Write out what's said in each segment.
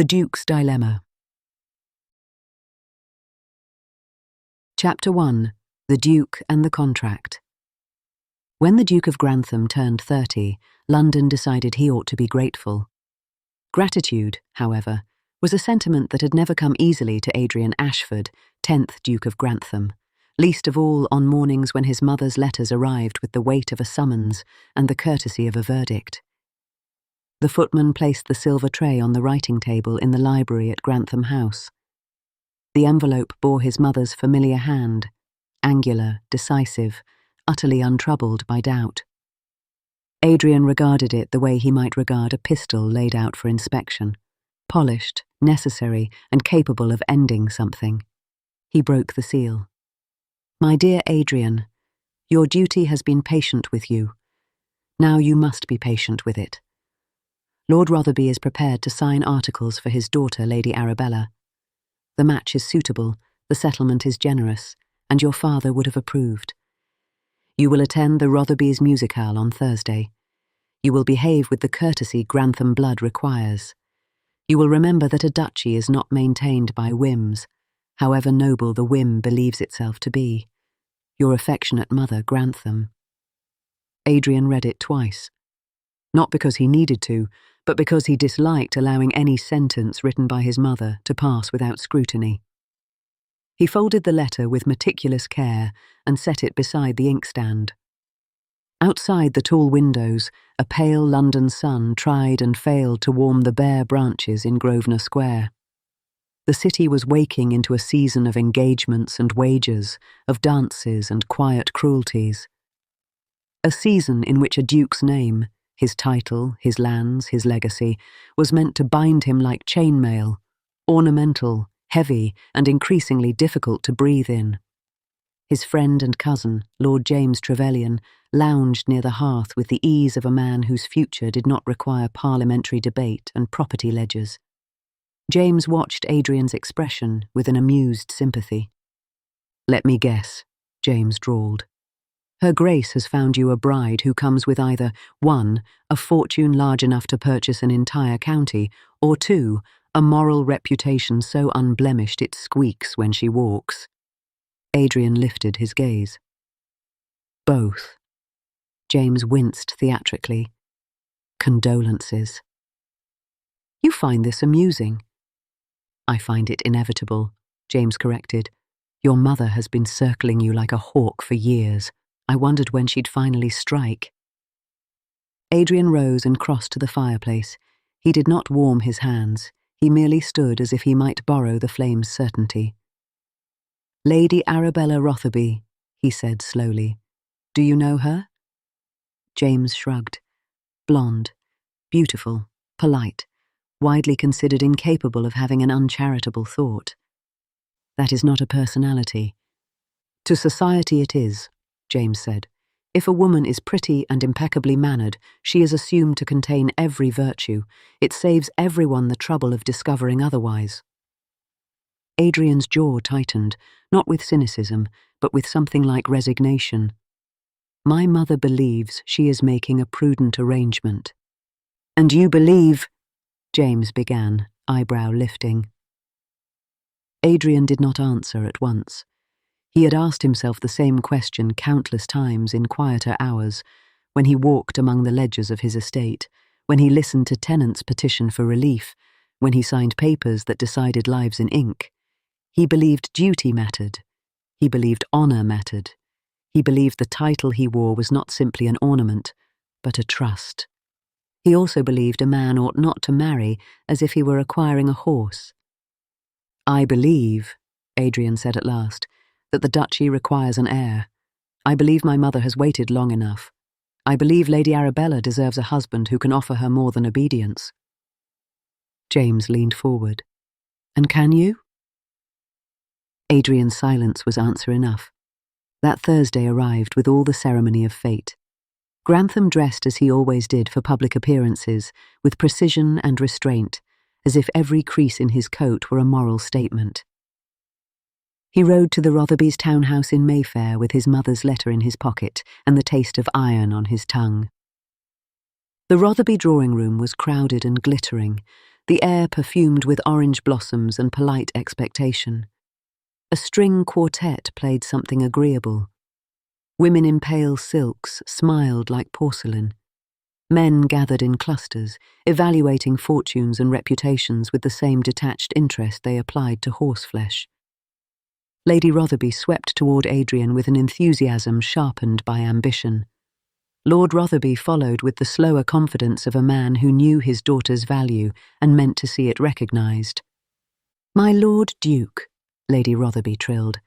The Duke's Dilemma. Chapter 1. The Duke and the Contract. When the Duke of Grantham turned 30, London decided he ought to be grateful. Gratitude, however, was a sentiment that had never come easily to Adrian Ashford, 10th Duke of Grantham, least of all on mornings when his mother's letters arrived with the weight of a summons and the courtesy of a verdict. The footman placed the silver tray on the writing table in the library at Grantham House. The envelope bore his mother's familiar hand, angular, decisive, utterly untroubled by doubt. Adrian regarded it the way he might regard a pistol laid out for inspection, polished, necessary, and capable of ending something. He broke the seal. "My dear Adrian, your duty has been patient with you. Now you must be patient with it. Lord Rotherby is prepared to sign articles for his daughter, Lady Arabella. The match is suitable, the settlement is generous, and your father would have approved. You will attend the Rotherby's musicale on Thursday. You will behave with the courtesy Grantham blood requires. You will remember that a duchy is not maintained by whims, however noble the whim believes itself to be. Your affectionate mother, Grantham." Adrian read it twice. Not because he needed to, but because he disliked allowing any sentence written by his mother to pass without scrutiny. He folded the letter with meticulous care and set it beside the inkstand. Outside the tall windows, a pale London sun tried and failed to warm the bare branches in Grosvenor Square. The city was waking into a season of engagements and wagers, of dances and quiet cruelties. A season in which a duke's name, his title, his lands, his legacy, was meant to bind him like chainmail, ornamental, heavy, and increasingly difficult to breathe in. His friend and cousin, Lord James Trevelyan, lounged near the hearth with the ease of a man whose future did not require parliamentary debate and property ledgers. James watched Adrian's expression with an amused sympathy. "Let me guess," James drawled. "Her Grace has found you a bride who comes with either 1, a fortune large enough to purchase an entire county, or 2, a moral reputation so unblemished it squeaks when she walks." Adrian lifted his gaze. "Both." James winced theatrically. "Condolences." "You find this amusing." "I find it inevitable," James corrected. "Your mother has been circling you like a hawk for years. I wondered when she'd finally strike." Adrian rose and crossed to the fireplace. He did not warm his hands. He merely stood as if he might borrow the flame's certainty. "Lady Arabella Rotherby," he said slowly. "Do you know her?" James shrugged. Blonde, beautiful, polite, widely considered incapable of having an uncharitable thought. "That is not a personality." "To society it is," James said. "If a woman is pretty and impeccably mannered, she is assumed to contain every virtue. It saves everyone the trouble of discovering otherwise." Adrian's jaw tightened, not with cynicism, but with something like resignation. "My mother believes she is making a prudent arrangement." "And you believe—" James began, eyebrow lifting. Adrian did not answer at once. He had asked himself the same question countless times in quieter hours, when he walked among the ledgers of his estate, when he listened to tenants petition for relief, when he signed papers that decided lives in ink. He believed duty mattered. He believed honour mattered. He believed the title he wore was not simply an ornament, but a trust. He also believed a man ought not to marry as if he were acquiring a horse. "I believe," Adrian said at last, "that the duchy requires an heir. I believe my mother has waited long enough. I believe Lady Arabella deserves a husband who can offer her more than obedience." James leaned forward. "And can you?" Adrian's silence was answer enough. That Thursday arrived with all the ceremony of fate. Grantham dressed as he always did for public appearances, with precision and restraint, as if every crease in his coat were a moral statement. He rode to the Rotherby's townhouse in Mayfair with his mother's letter in his pocket and the taste of iron on his tongue. The Rotherby drawing-room was crowded and glittering, the air perfumed with orange blossoms and polite expectation. A string quartet played something agreeable. Women in pale silks smiled like porcelain. Men gathered in clusters, evaluating fortunes and reputations with the same detached interest they applied to horseflesh. Lady Rotherby swept toward Adrian with an enthusiasm sharpened by ambition. Lord Rotherby followed with the slower confidence of a man who knew his daughter's value and meant to see it recognized. "My Lord Duke," Lady Rotherby trilled,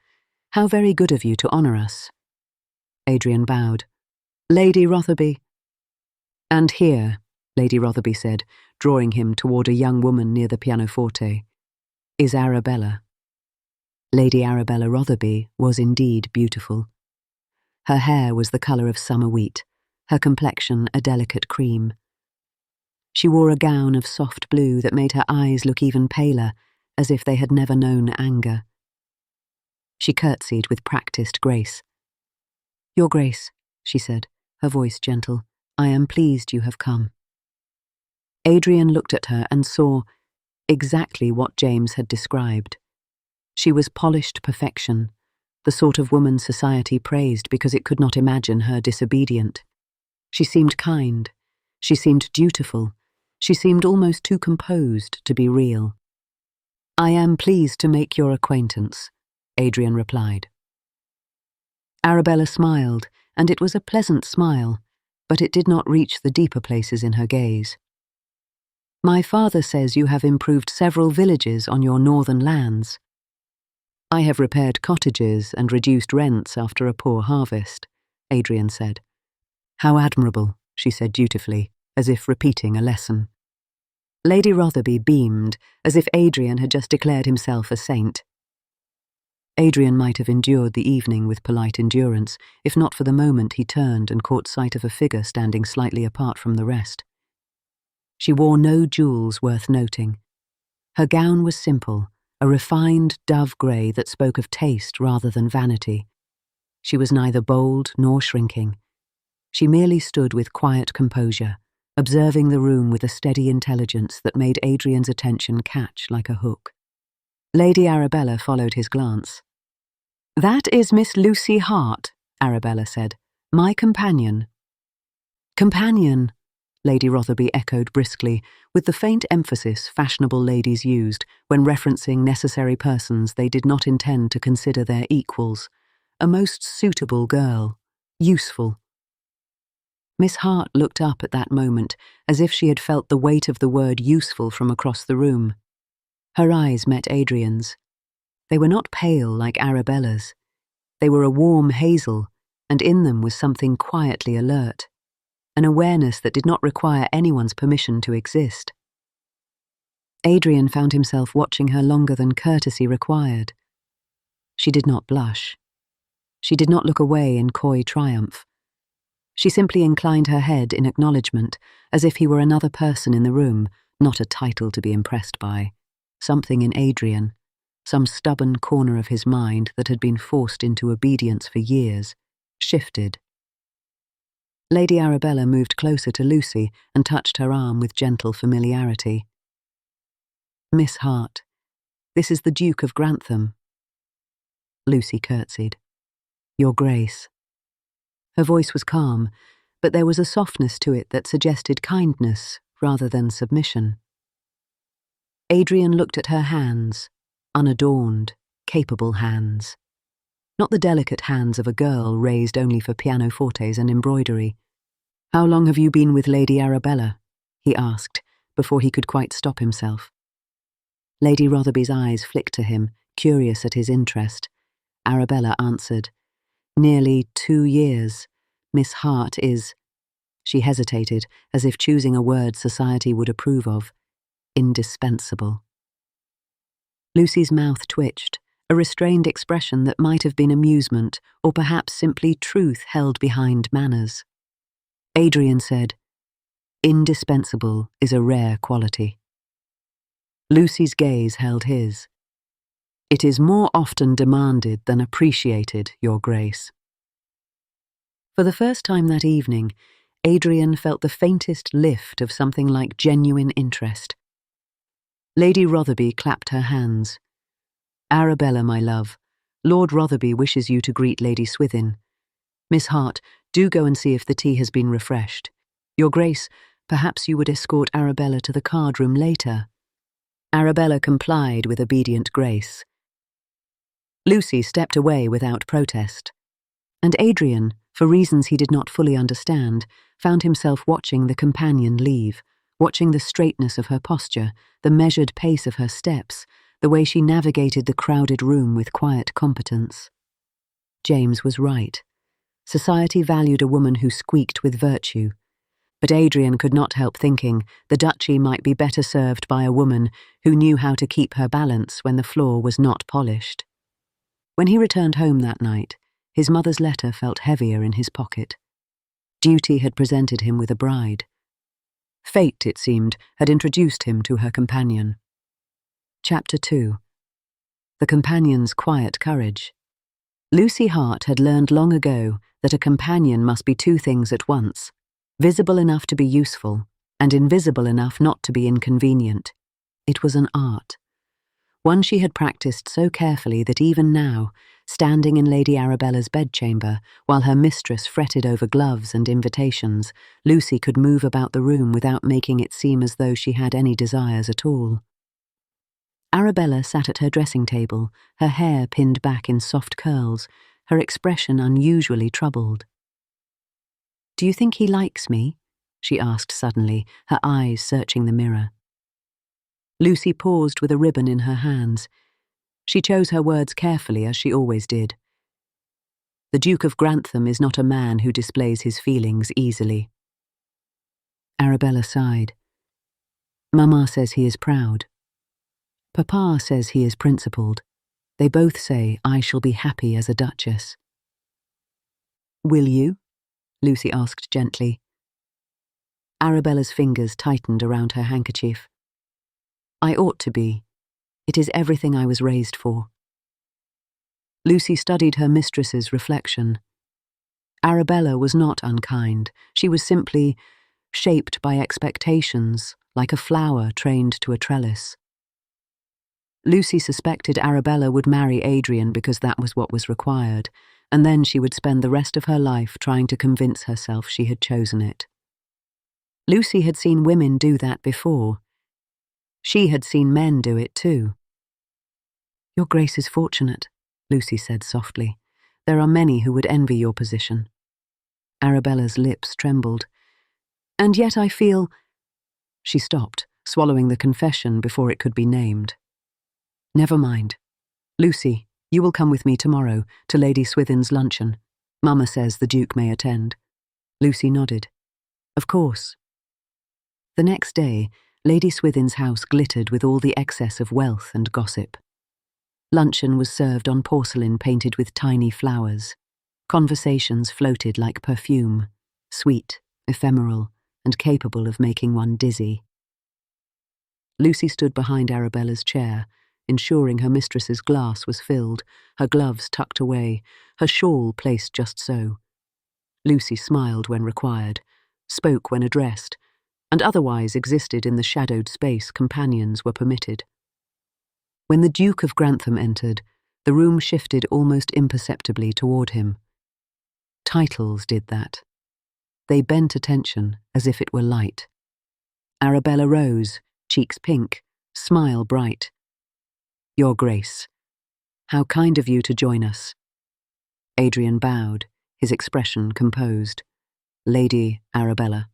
"how very good of you to honour us." Adrian bowed. "Lady Rotherby." "And here," Lady Rotherby said, drawing him toward a young woman near the pianoforte, "is Arabella." Lady Arabella Rotherby was indeed beautiful. Her hair was the colour of summer wheat, her complexion a delicate cream. She wore a gown of soft blue that made her eyes look even paler, as if they had never known anger. She curtsied with practised grace. "Your Grace," she said, her voice gentle, "I am pleased you have come." Adrian looked at her and saw exactly what James had described. She was polished perfection, the sort of woman society praised because it could not imagine her disobedient. She seemed kind, she seemed dutiful, she seemed almost too composed to be real. "I am pleased to make your acquaintance," Adrian replied. Arabella smiled, and it was a pleasant smile, but it did not reach the deeper places in her gaze. "My father says you have improved several villages on your northern lands." "I have repaired cottages and reduced rents after a poor harvest," Adrian said. "How admirable," she said dutifully, as if repeating a lesson. Lady Rotherby beamed, as if Adrian had just declared himself a saint. Adrian might have endured the evening with polite endurance, if not for the moment he turned and caught sight of a figure standing slightly apart from the rest. She wore no jewels worth noting. Her gown was simple, a refined dove grey that spoke of taste rather than vanity. She was neither bold nor shrinking. She merely stood with quiet composure, observing the room with a steady intelligence that made Adrian's attention catch like a hook. Lady Arabella followed his glance. "That is Miss Lucy Hart," Arabella said, "my companion." "Companion," Lady Rotherby echoed briskly, with the faint emphasis fashionable ladies used when referencing necessary persons they did not intend to consider their equals. "A most suitable girl. Useful." Miss Hart looked up at that moment, as if she had felt the weight of the word useful from across the room. Her eyes met Adrian's. They were not pale like Arabella's. They were a warm hazel, and in them was something quietly alert, an awareness that did not require anyone's permission to exist. Adrian found himself watching her longer than courtesy required. She did not blush. She did not look away in coy triumph. She simply inclined her head in acknowledgement, as if he were another person in the room, not a title to be impressed by. Something in Adrian, some stubborn corner of his mind that had been forced into obedience for years, shifted. Lady Arabella moved closer to Lucy and touched her arm with gentle familiarity. "Miss Hart, this is the Duke of Grantham." Lucy curtsied. "Your Grace." Her voice was calm, but there was a softness to it that suggested kindness rather than submission. Adrian looked at her hands, unadorned, capable hands. Not the delicate hands of a girl raised only for pianofortes and embroidery. "How long have you been with Lady Arabella?" he asked, before he could quite stop himself. Lady Rotherby's eyes flicked to him, curious at his interest. Arabella answered, "Nearly 2 years. Miss Hart is—" She hesitated, as if choosing a word society would approve of. "Indispensable." Lucy's mouth twitched, a restrained expression that might have been amusement or perhaps simply truth held behind manners. Adrian said, "Indispensable is a rare quality." Lucy's gaze held his. "It is more often demanded than appreciated, Your Grace." For the first time that evening, Adrian felt the faintest lift of something like genuine interest. Lady Rotherby clapped her hands. "Arabella, my love, Lord Rotherby wishes you to greet Lady Swithin. Miss Hart, do go and see if the tea has been refreshed. Your Grace, perhaps you would escort Arabella to the card-room later." Arabella complied with obedient grace. Lucy stepped away without protest. And Adrian, for reasons he did not fully understand, found himself watching the companion leave, watching the straightness of her posture, the measured pace of her steps, the way she navigated the crowded room with quiet competence. James was right. Society valued a woman who squeaked with virtue. But Adrian could not help thinking the duchy might be better served by a woman who knew how to keep her balance when the floor was not polished. When he returned home that night, his mother's letter felt heavier in his pocket. Duty had presented him with a bride. Fate, it seemed, had introduced him to her companion. Chapter 2. The companion's quiet courage. Lucy Hart had learned long ago that a companion must be two things at once: visible enough to be useful, and invisible enough not to be inconvenient. It was an art. One she had practiced so carefully that even now, standing in Lady Arabella's bedchamber, while her mistress fretted over gloves and invitations, Lucy could move about the room without making it seem as though she had any desires at all. Arabella sat at her dressing table, her hair pinned back in soft curls, her expression unusually troubled. "Do you think he likes me?" she asked suddenly, her eyes searching the mirror. Lucy paused with a ribbon in her hands. She chose her words carefully, as she always did. The Duke of Grantham is not a man who displays his feelings easily. Arabella sighed. "Mamma says he is proud. Papa says he is principled. They both say I shall be happy as a duchess." "Will you?" Lucy asked gently. Arabella's fingers tightened around her handkerchief. "I ought to be. It is everything I was raised for." Lucy studied her mistress's reflection. Arabella was not unkind. She was simply shaped by expectations, like a flower trained to a trellis. Lucy suspected Arabella would marry Adrian because that was what was required, and then she would spend the rest of her life trying to convince herself she had chosen it. Lucy had seen women do that before. She had seen men do it too. "Your Grace is fortunate," Lucy said softly. "There are many who would envy your position." Arabella's lips trembled. "And yet I feel—" She stopped, swallowing the confession before it could be named. "Never mind. Lucy, you will come with me tomorrow to Lady Swithin's luncheon. Mamma says the Duke may attend." Lucy nodded. "Of course." The next day, Lady Swithin's house glittered with all the excess of wealth and gossip. Luncheon was served on porcelain painted with tiny flowers. Conversations floated like perfume, sweet, ephemeral, and capable of making one dizzy. Lucy stood behind Arabella's chair, ensuring her mistress's glass was filled, her gloves tucked away, her shawl placed just so. Lucy smiled when required, spoke when addressed, and otherwise existed in the shadowed space companions were permitted. When the Duke of Grantham entered, the room shifted almost imperceptibly toward him. Titles did that. They bent attention as if it were light. Arabella rose, cheeks pink, smile bright. "Your Grace, how kind of you to join us." Adrian bowed, his expression composed. "Lady Arabella."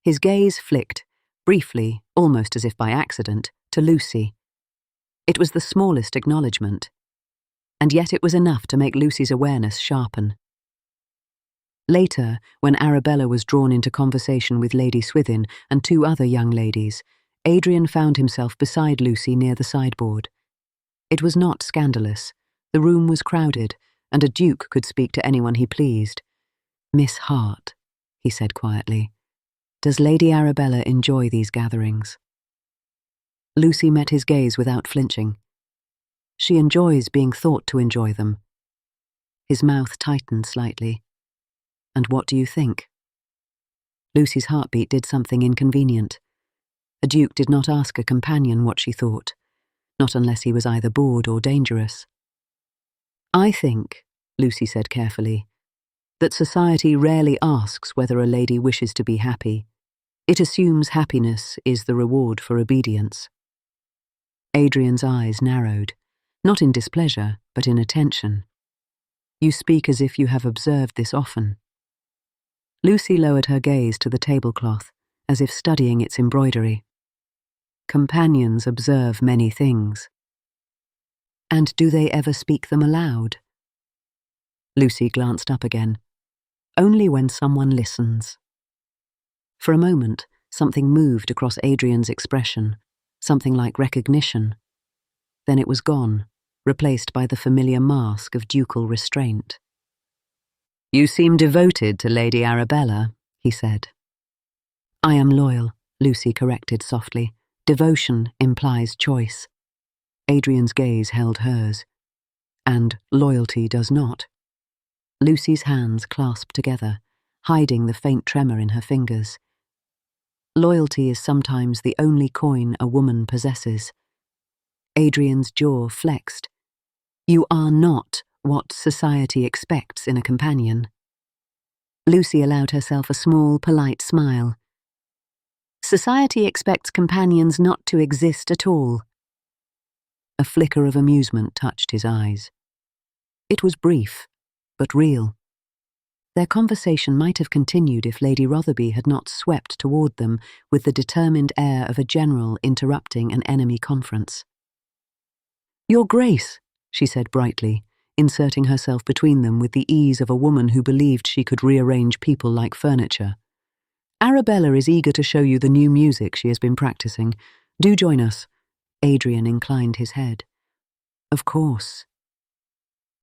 His gaze flicked, briefly, almost as if by accident, to Lucy. It was the smallest acknowledgement, and yet it was enough to make Lucy's awareness sharpen. Later, when Arabella was drawn into conversation with Lady Swithin and two other young ladies, Adrian found himself beside Lucy near the sideboard. It was not scandalous. The room was crowded, and a duke could speak to anyone he pleased. "Miss Hart," he said quietly, "does Lady Arabella enjoy these gatherings?" Lucy met his gaze without flinching. "She enjoys being thought to enjoy them." His mouth tightened slightly. "And what do you think?" Lucy's heartbeat did something inconvenient. A duke did not ask a companion what she thought, not unless he was either bored or dangerous. "I think," Lucy said carefully, "that society rarely asks whether a lady wishes to be happy. It assumes happiness is the reward for obedience." Adrian's eyes narrowed, not in displeasure, but in attention. "You speak as if you have observed this often." Lucy lowered her gaze to the tablecloth, as if studying its embroidery. "Companions observe many things." "And do they ever speak them aloud?" Lucy glanced up again. "Only when someone listens." For a moment, something moved across Adrian's expression, something like recognition. Then it was gone, replaced by the familiar mask of ducal restraint. "You seem devoted to Lady Arabella," he said. "I am loyal," Lucy corrected softly. "Devotion implies choice." Adrian's gaze held hers. "And loyalty does not." Lucy's hands clasped together, hiding the faint tremor in her fingers. "Loyalty is sometimes the only coin a woman possesses." Adrian's jaw flexed. "You are not what society expects in a companion." Lucy allowed herself a small, polite smile. "Society expects companions not to exist at all." A flicker of amusement touched his eyes. It was brief, but real. Their conversation might have continued if Lady Rotherby had not swept toward them with the determined air of a general interrupting an enemy conference. "Your Grace," she said brightly, inserting herself between them with the ease of a woman who believed she could rearrange people like furniture. "Arabella is eager to show you the new music she has been practicing. Do join us." Adrian inclined his head. "Of course."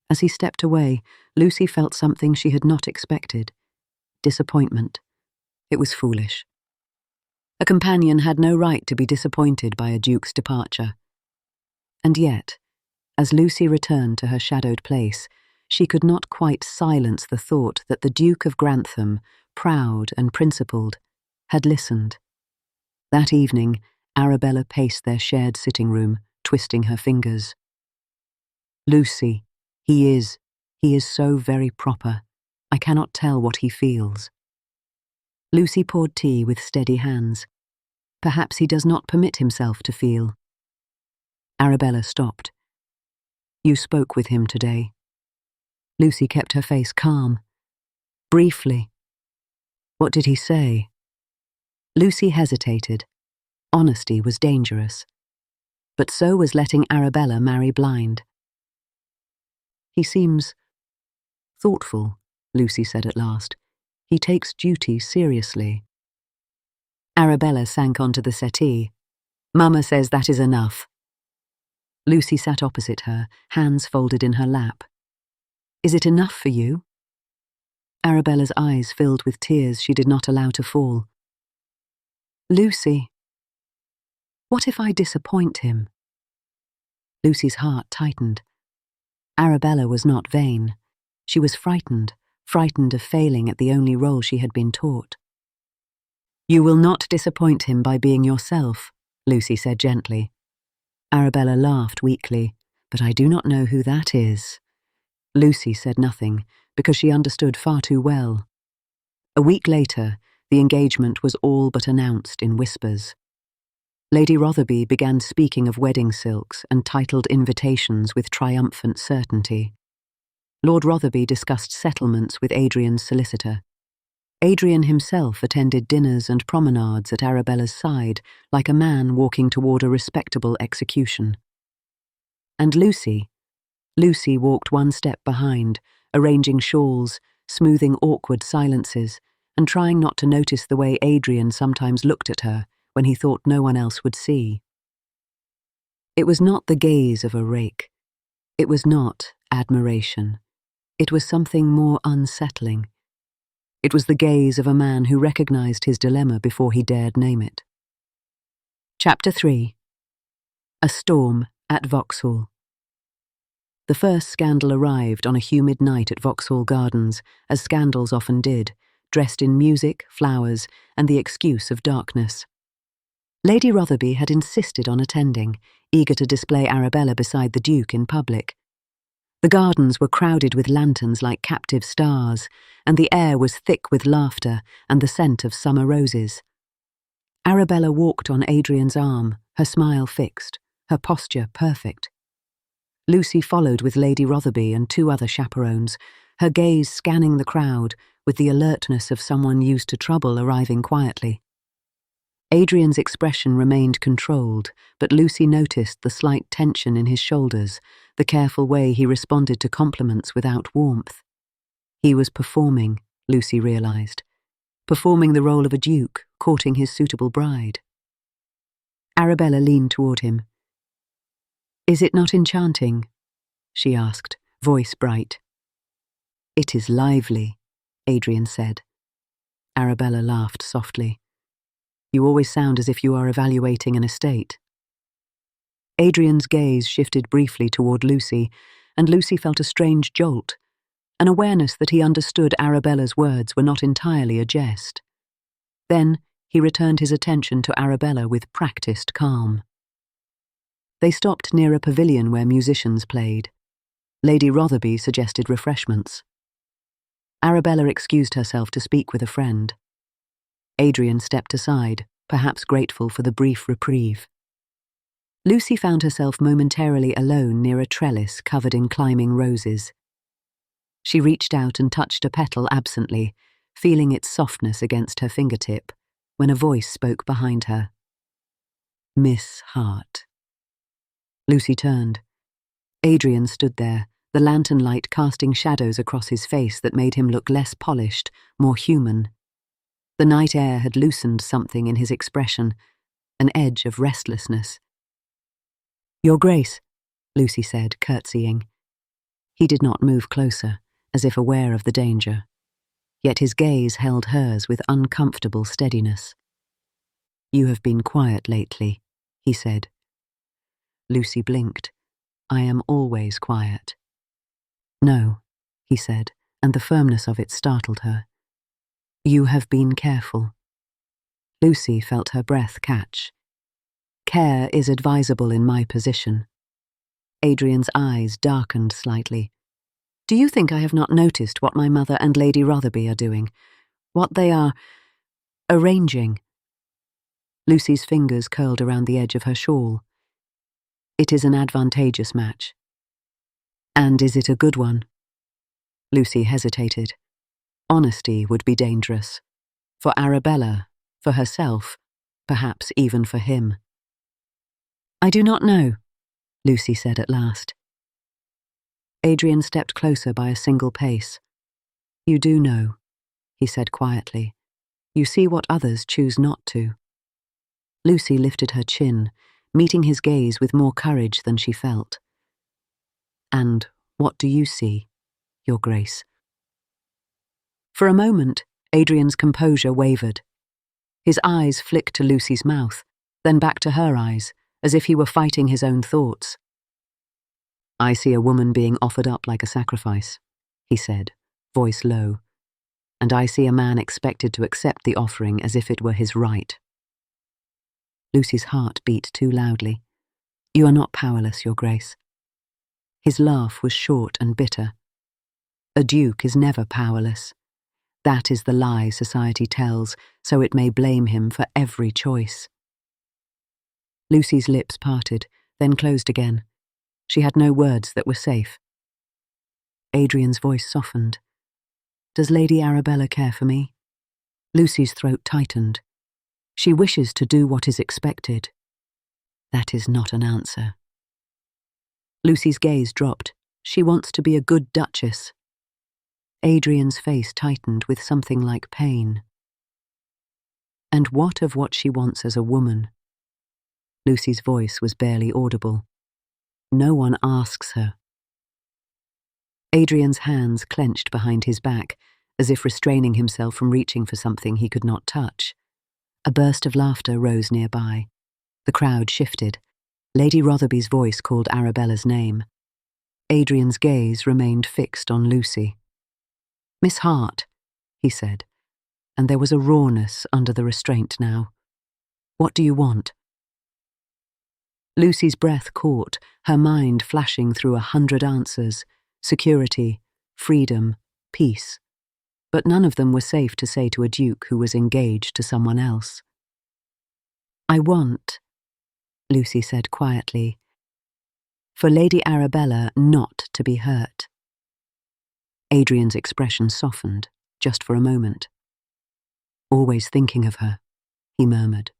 As he stepped away, Lucy felt something she had not expected. Disappointment. It was foolish. A companion had no right to be disappointed by a duke's departure. And yet, as Lucy returned to her shadowed place, she could not quite silence the thought that the Duke of Grantham, proud and principled, had listened. That evening, Arabella paced their shared sitting room, twisting her fingers. "Lucy, he is so very proper. I cannot tell what he feels." Lucy poured tea with steady hands. "Perhaps he does not permit himself to feel." Arabella stopped. "You spoke with him today." Lucy kept her face calm. "Briefly." "What did he say?" Lucy hesitated. Honesty was dangerous. But so was letting Arabella marry blind. "He seems thoughtful," Lucy said at last. "He takes duty seriously." Arabella sank onto the settee. "Mama says that is enough." Lucy sat opposite her, hands folded in her lap. "Is it enough for you?" Arabella's eyes filled with tears she did not allow to fall. "Lucy, what if I disappoint him?" Lucy's heart tightened. Arabella was not vain. She was frightened of failing at the only role she had been taught. "You will not disappoint him by being yourself," Lucy said gently. Arabella laughed weakly. "But I do not know who that is." Lucy said nothing, because she understood far too well. A week later, the engagement was all but announced in whispers. Lady Rotherby began speaking of wedding silks and titled invitations with triumphant certainty. Lord Rotherby discussed settlements with Adrian's solicitor. Adrian himself attended dinners and promenades at Arabella's side, like a man walking toward a respectable execution. And Lucy walked one step behind, arranging shawls, smoothing awkward silences, and trying not to notice the way Adrian sometimes looked at her when he thought no one else would see. It was not the gaze of a rake. It was not admiration. It was something more unsettling. It was the gaze of a man who recognized his dilemma before he dared name it. Chapter 3. A Storm at Vauxhall. The first scandal arrived on a humid night at Vauxhall Gardens, as scandals often did, dressed in music, flowers, and the excuse of darkness. Lady Rotherby had insisted on attending, eager to display Arabella beside the Duke in public. The gardens were crowded with lanterns like captive stars, and the air was thick with laughter and the scent of summer roses. Arabella walked on Adrian's arm, her smile fixed, her posture perfect. Lucy followed with Lady Rotherby and 2 other chaperones, her gaze scanning the crowd with the alertness of someone used to trouble arriving quietly. Adrian's expression remained controlled, but Lucy noticed the slight tension in his shoulders, the careful way he responded to compliments without warmth. He was performing, Lucy realized, performing the role of a duke, courting his suitable bride. Arabella leaned toward him. "Is it not enchanting?" she asked, voice bright. "It is lively," Adrian said. Arabella laughed softly. "You always sound as if you are evaluating an estate." Adrian's gaze shifted briefly toward Lucy, and Lucy felt a strange jolt, an awareness that he understood Arabella's words were not entirely a jest. Then he returned his attention to Arabella with practiced calm. They stopped near a pavilion where musicians played. Lady Rotherby suggested refreshments. Arabella excused herself to speak with a friend. Adrian stepped aside, perhaps grateful for the brief reprieve. Lucy found herself momentarily alone near a trellis covered in climbing roses. She reached out and touched a petal absently, feeling its softness against her fingertip, when a voice spoke behind her. "Miss Hart." Lucy turned. Adrian stood there, the lantern light casting shadows across his face that made him look less polished, more human. The night air had loosened something in his expression, an edge of restlessness. "Your Grace," Lucy said, curtsying. He did not move closer, as if aware of the danger. Yet his gaze held hers with uncomfortable steadiness. "You have been quiet lately," he said. Lucy blinked. "I am always quiet." "No," he said, and the firmness of it startled her. "You have been careful." Lucy felt her breath catch. "Care is advisable in my position." Adrian's eyes darkened slightly. "Do you think I have not noticed what my mother and Lady Rotherby are doing? What they are arranging?" Lucy's fingers curled around the edge of her shawl. "It is an advantageous match." "And is it a good one?" Lucy hesitated. Honesty would be dangerous. For Arabella, for herself, perhaps even for him. "I do not know," Lucy said at last. Adrian stepped closer by a single pace. "You do know," he said quietly. "You see what others choose not to." Lucy lifted her chin, meeting his gaze with more courage than she felt. "And what do you see, Your Grace?" For a moment, Adrian's composure wavered. His eyes flicked to Lucy's mouth, then back to her eyes, as if he were fighting his own thoughts. "I see a woman being offered up like a sacrifice," he said, voice low. "And I see a man expected to accept the offering as if it were his right." Lucy's heart beat too loudly. "You are not powerless, Your Grace." His laugh was short and bitter. "A duke is never powerless. That is the lie society tells, so it may blame him for every choice." Lucy's lips parted, then closed again. She had no words that were safe. Adrian's voice softened. "Does Lady Arabella care for me?" Lucy's throat tightened. "She wishes to do what is expected." "That is not an answer." Lucy's gaze dropped. "She wants to be a good duchess." Adrian's face tightened with something like pain. "And what of what she wants as a woman?" Lucy's voice was barely audible. "No one asks her." Adrian's hands clenched behind his back, as if restraining himself from reaching for something he could not touch. A burst of laughter rose nearby. The crowd shifted. Lady Rotherby's voice called Arabella's name. Adrian's gaze remained fixed on Lucy. "Miss Hart," he said, and there was a rawness under the restraint now. What do you want?" Lucy's breath caught, her mind flashing through 100 answers: security, freedom, peace. But none of them were safe to say to a duke who was engaged to someone else. "I want," Lucy said quietly, "for Lady Arabella not to be hurt." Adrian's expression softened, just for a moment. "Always thinking of her," he murmured.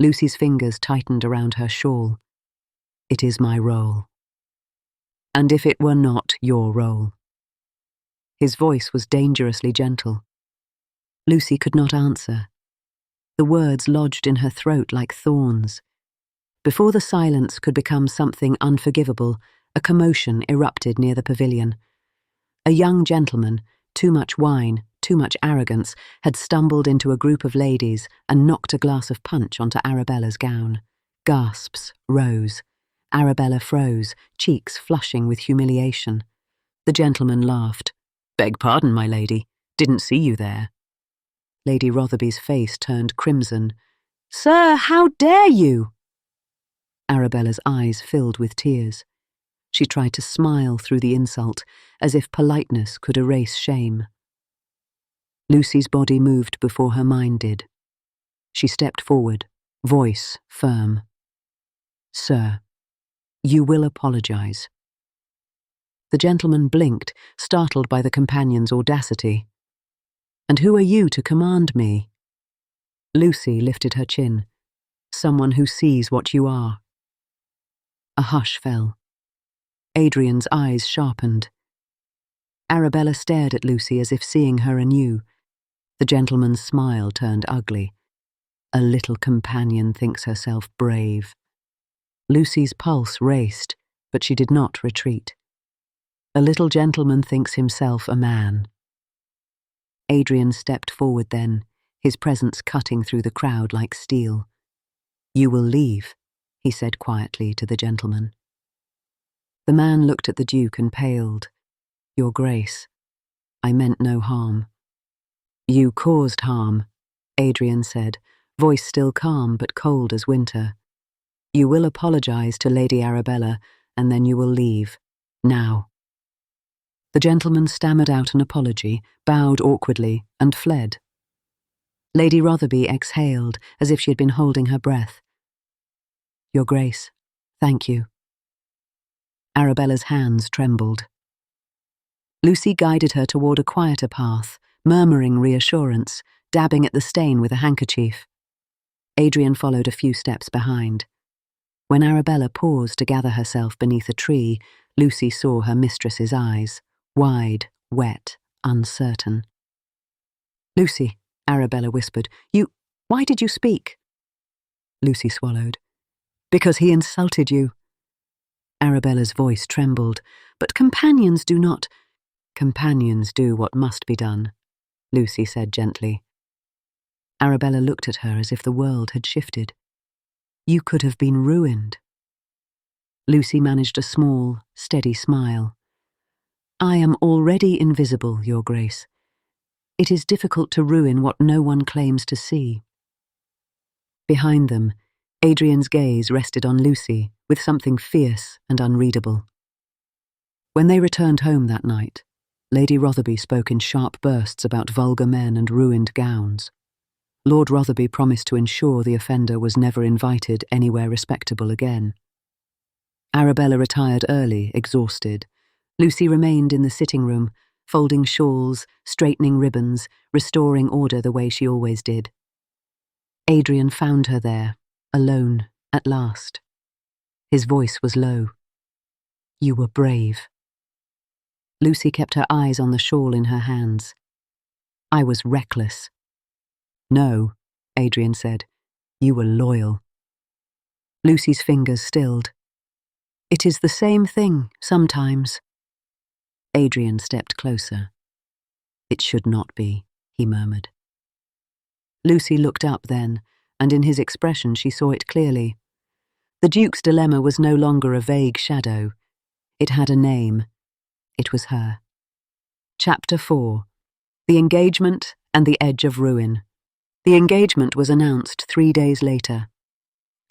Lucy's fingers tightened around her shawl. "It is my role. And if it were not your role?" His voice was dangerously gentle. Lucy could not answer. The words lodged in her throat like thorns. Before the silence could become something unforgivable, a commotion erupted near the pavilion. A young gentleman, too much wine, too much arrogance, had stumbled into a group of ladies and knocked a glass of punch onto Arabella's gown. Gasps rose. Arabella froze, cheeks flushing with humiliation. The gentleman laughed. "Beg pardon, my lady. Didn't see you there." Lady Rotherby's face turned crimson. "Sir, how dare you?" Arabella's eyes filled with tears. She tried to smile through the insult, as if politeness could erase shame. Lucy's body moved before her mind did. She stepped forward, voice firm. "Sir, you will apologize." The gentleman blinked, startled by the companion's audacity. "And who are you to command me?" Lucy lifted her chin. "Someone who sees what you are." A hush fell. Adrian's eyes sharpened. Arabella stared at Lucy as if seeing her anew. The gentleman's smile turned ugly. A little companion thinks herself brave. Lucy's pulse raced, but she did not retreat. A little gentleman thinks himself a man. Adrian stepped forward then, his presence cutting through the crowd like steel. "You will leave," he said quietly to the gentleman. The man looked at the Duke and paled. "Your Grace, I meant no harm." "You caused harm," Adrian said, voice still calm but cold as winter. "You will apologize to Lady Arabella, and then you will leave. Now." The gentleman stammered out an apology, bowed awkwardly, and fled. Lady Rotherby exhaled, as if she had been holding her breath. "Your Grace, thank you." Arabella's hands trembled. Lucy guided her toward a quieter path, murmuring reassurance, dabbing at the stain with a handkerchief. Adrian followed a few steps behind. When Arabella paused to gather herself beneath a tree, Lucy saw her mistress's eyes, wide, wet, uncertain. "Lucy," Arabella whispered, why did you speak?" Lucy swallowed. "Because he insulted you." Arabella's voice trembled. "But companions do not—" "Companions do what must be done," Lucy said gently. Arabella looked at her as if the world had shifted. "You could have been ruined." Lucy managed a small, steady smile. "I am already invisible, Your Grace. It is difficult to ruin what no one claims to see." Behind them, Adrian's gaze rested on Lucy with something fierce and unreadable. When they returned home that night, Lady Rotherby spoke in sharp bursts about vulgar men and ruined gowns. Lord Rotherby promised to ensure the offender was never invited anywhere respectable again. Arabella retired early, exhausted. Lucy remained in the sitting room, folding shawls, straightening ribbons, restoring order the way she always did. Adrian found her there, alone, at last. His voice was low. "You were brave." Lucy kept her eyes on the shawl in her hands. "I was reckless." "No," Adrian said. "You were loyal." Lucy's fingers stilled. "It is the same thing, sometimes." Adrian stepped closer. "It should not be," he murmured. Lucy looked up then, and in his expression she saw it clearly. The Duke's dilemma was no longer a vague shadow. It had a name. It was her. Chapter 4. The Engagement and the Edge of Ruin. The engagement was announced 3 days later.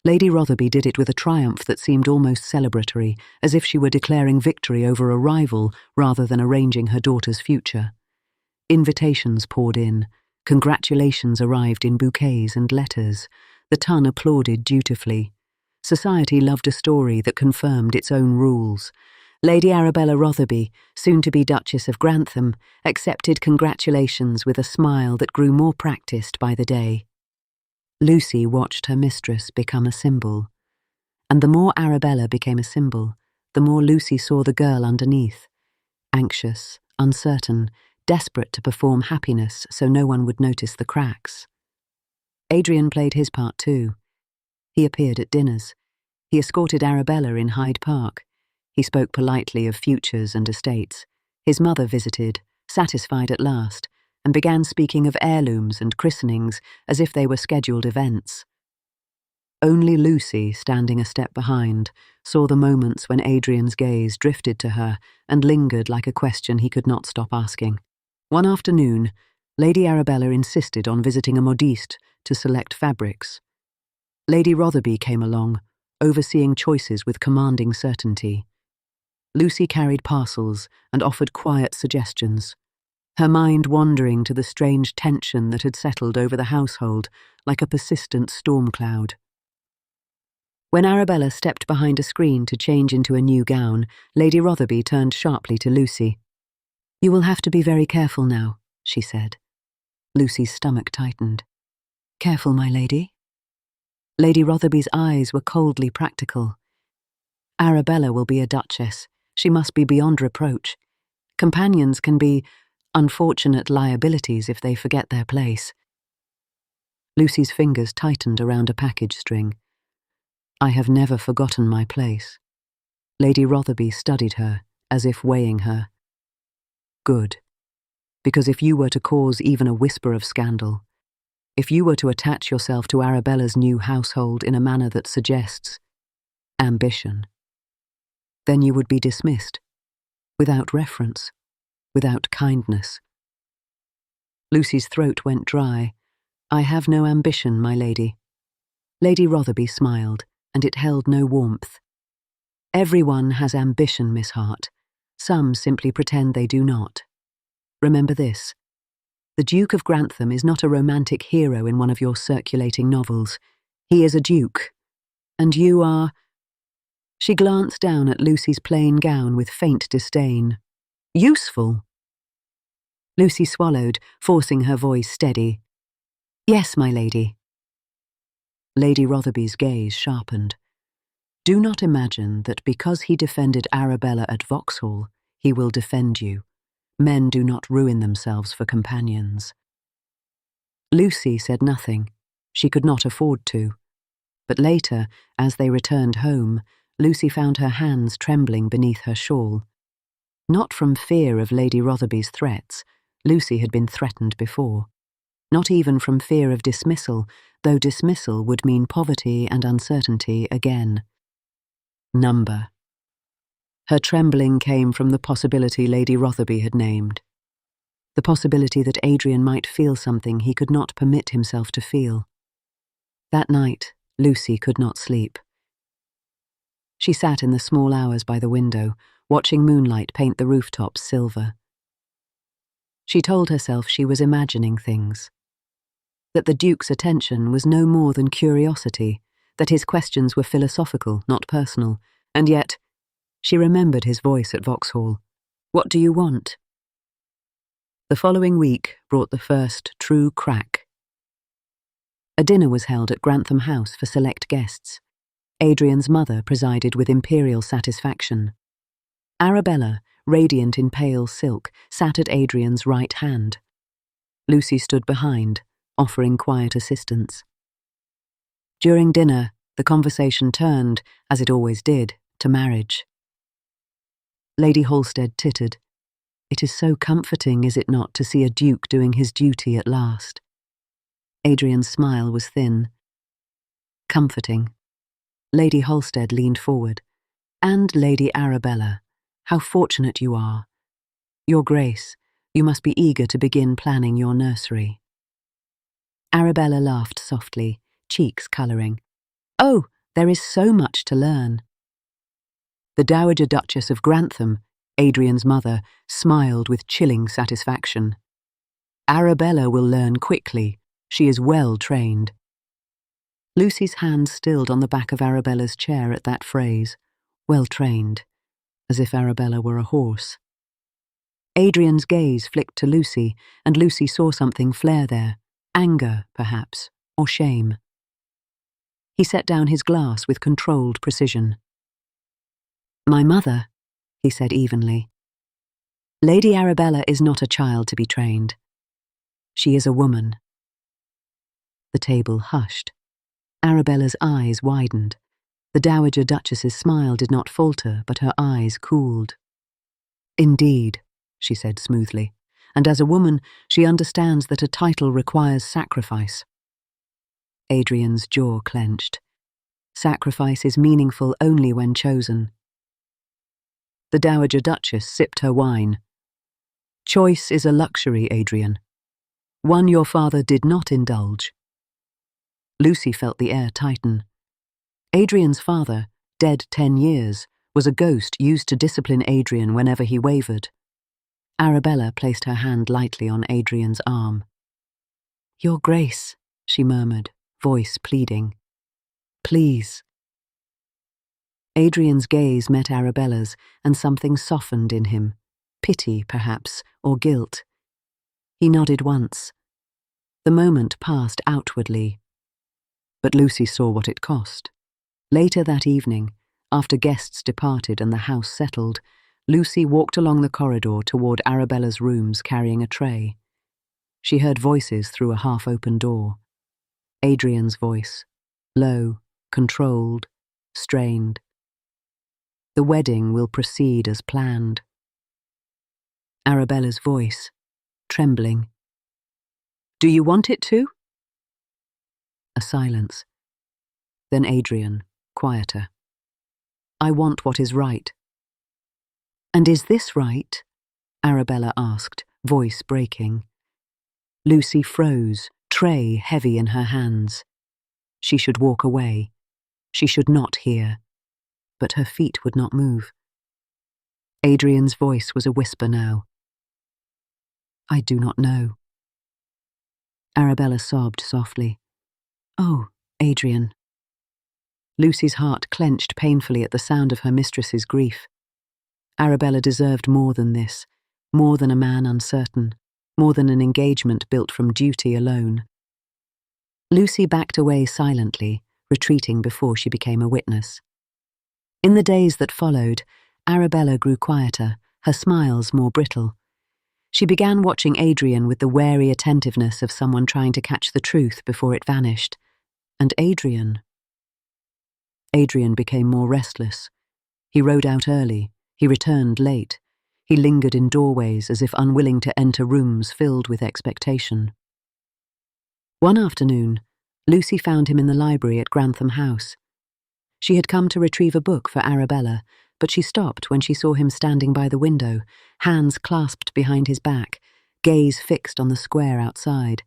Lady Rotherby did it with a triumph that seemed almost celebratory, as if she were declaring victory over a rival rather than arranging her daughter's future. Invitations poured in. Congratulations arrived in bouquets and letters. The ton applauded dutifully. Society loved a story that confirmed its own rules. Lady Arabella Rotherby, soon-to-be Duchess of Grantham, accepted congratulations with a smile that grew more practiced by the day. Lucy watched her mistress become a symbol. And the more Arabella became a symbol, the more Lucy saw the girl underneath. Anxious, uncertain, desperate to perform happiness so no one would notice the cracks. Adrian played his part too. He appeared at dinners. He escorted Arabella in Hyde Park. He spoke politely of futures and estates. His mother visited, satisfied at last, and began speaking of heirlooms and christenings as if they were scheduled events. Only Lucy, standing a step behind, saw the moments when Adrian's gaze drifted to her and lingered like a question he could not stop asking. One afternoon, Lady Arabella insisted on visiting a modiste to select fabrics. Lady Rotherby came along, overseeing choices with commanding certainty. Lucy carried parcels and offered quiet suggestions, her mind wandering to the strange tension that had settled over the household like a persistent storm cloud. When Arabella stepped behind a screen to change into a new gown, Lady Rotherby turned sharply to Lucy. "You will have to be very careful now," she said. Lucy's stomach tightened. "Careful, my lady?" Lady Rotherby's eyes were coldly practical. "Arabella will be a duchess. She must be beyond reproach. Companions can be unfortunate liabilities if they forget their place." Lucy's fingers tightened around a package string. "I have never forgotten my place." Lady Rotherby studied her, as if weighing her. "Good. Because if you were to cause even a whisper of scandal, if you were to attach yourself to Arabella's new household in a manner that suggests ambition, then you would be dismissed, without reference, without kindness." Lucy's throat went dry. "I have no ambition, my lady." Lady Rotherby smiled, and it held no warmth. "Everyone has ambition, Miss Hart. Some simply pretend they do not. Remember this. The Duke of Grantham is not a romantic hero in one of your circulating novels. He is a duke. And you are—" She glanced down at Lucy's plain gown with faint disdain. "Useful." Lucy swallowed, forcing her voice steady. "Yes, my lady." Lady Rotherby's gaze sharpened. "Do not imagine that because he defended Arabella at Vauxhall, he will defend you. Men do not ruin themselves for companions." Lucy said nothing. She could not afford to. But later, as they returned home, Lucy found her hands trembling beneath her shawl. Not from fear of Lady Rotherby's threats. Lucy had been threatened before. Not even from fear of dismissal, though dismissal would mean poverty and uncertainty again. Number. Her trembling came from the possibility Lady Rotherby had named. The possibility that Adrian might feel something he could not permit himself to feel. That night, Lucy could not sleep. She sat in the small hours by the window, watching moonlight paint the rooftops silver. She told herself she was imagining things. That the Duke's attention was no more than curiosity, that his questions were philosophical, not personal, and yet, she remembered his voice at Vauxhall. "What do you want?" The following week brought the first true crack. A dinner was held at Grantham House for select guests. Adrian's mother presided with imperial satisfaction. Arabella, radiant in pale silk, sat at Adrian's right hand. Lucy stood behind, offering quiet assistance. During dinner, the conversation turned, as it always did, to marriage. Lady Halstead tittered. "It is so comforting, is it not, to see a duke doing his duty at last?" Adrian's smile was thin. "Comforting." Lady Halstead leaned forward. "And Lady Arabella, how fortunate you are. Your Grace, you must be eager to begin planning your nursery." Arabella laughed softly, cheeks colouring. "Oh, there is so much to learn." The Dowager Duchess of Grantham, Adrian's mother, smiled with chilling satisfaction. "Arabella will learn quickly. She is well trained." Lucy's hand stilled on the back of Arabella's chair at that phrase, "well trained," as if Arabella were a horse. Adrian's gaze flicked to Lucy, and Lucy saw something flare there, anger, perhaps, or shame. He set down his glass with controlled precision. "My mother," he said evenly. "Lady Arabella is not a child to be trained. She is a woman." The table hushed. Arabella's eyes widened. The Dowager Duchess's smile did not falter, but her eyes cooled. "Indeed," she said smoothly, "and as a woman, she understands that a title requires sacrifice." Adrian's jaw clenched. Sacrifice is meaningful only when chosen. The Dowager Duchess sipped her wine. "Choice is a luxury, Adrian. One your father did not indulge." Lucy felt the air tighten. Adrian's father, dead 10 years, was a ghost used to discipline Adrian whenever he wavered. Arabella placed her hand lightly on Adrian's arm. "Your Grace," she murmured, voice pleading. "Please." Adrian's gaze met Arabella's, and something softened in him. Pity, perhaps, or guilt. He nodded once. The moment passed outwardly. But Lucy saw what it cost. Later that evening, after guests departed and the house settled, Lucy walked along the corridor toward Arabella's rooms carrying a tray. She heard voices through a half-open door. Adrian's voice, low, controlled, strained. "The wedding will proceed as planned." Arabella's voice, trembling. "Do you want it to?" A silence. Then Adrian, quieter. "I want what is right." "And is this right?" Arabella asked, voice breaking. Lucy froze, tray heavy in her hands. She should walk away. She should not hear. But her feet would not move. Adrian's voice was a whisper now. "I do not know." Arabella sobbed softly. "Oh, Adrian." Lucy's heart clenched painfully at the sound of her mistress's grief. Arabella deserved more than this, more than a man uncertain, more than an engagement built from duty alone. Lucy backed away silently, retreating before she became a witness. In the days that followed, Arabella grew quieter, her smiles more brittle. She began watching Adrian with the wary attentiveness of someone trying to catch the truth before it vanished. And Adrian became more restless. He rode out early. He returned late. He lingered in doorways as if unwilling to enter rooms filled with expectation. One afternoon, Lucy found him in the library at Grantham House. She had come to retrieve a book for Arabella, but she stopped when she saw him standing by the window, hands clasped behind his back, gaze fixed on the square outside.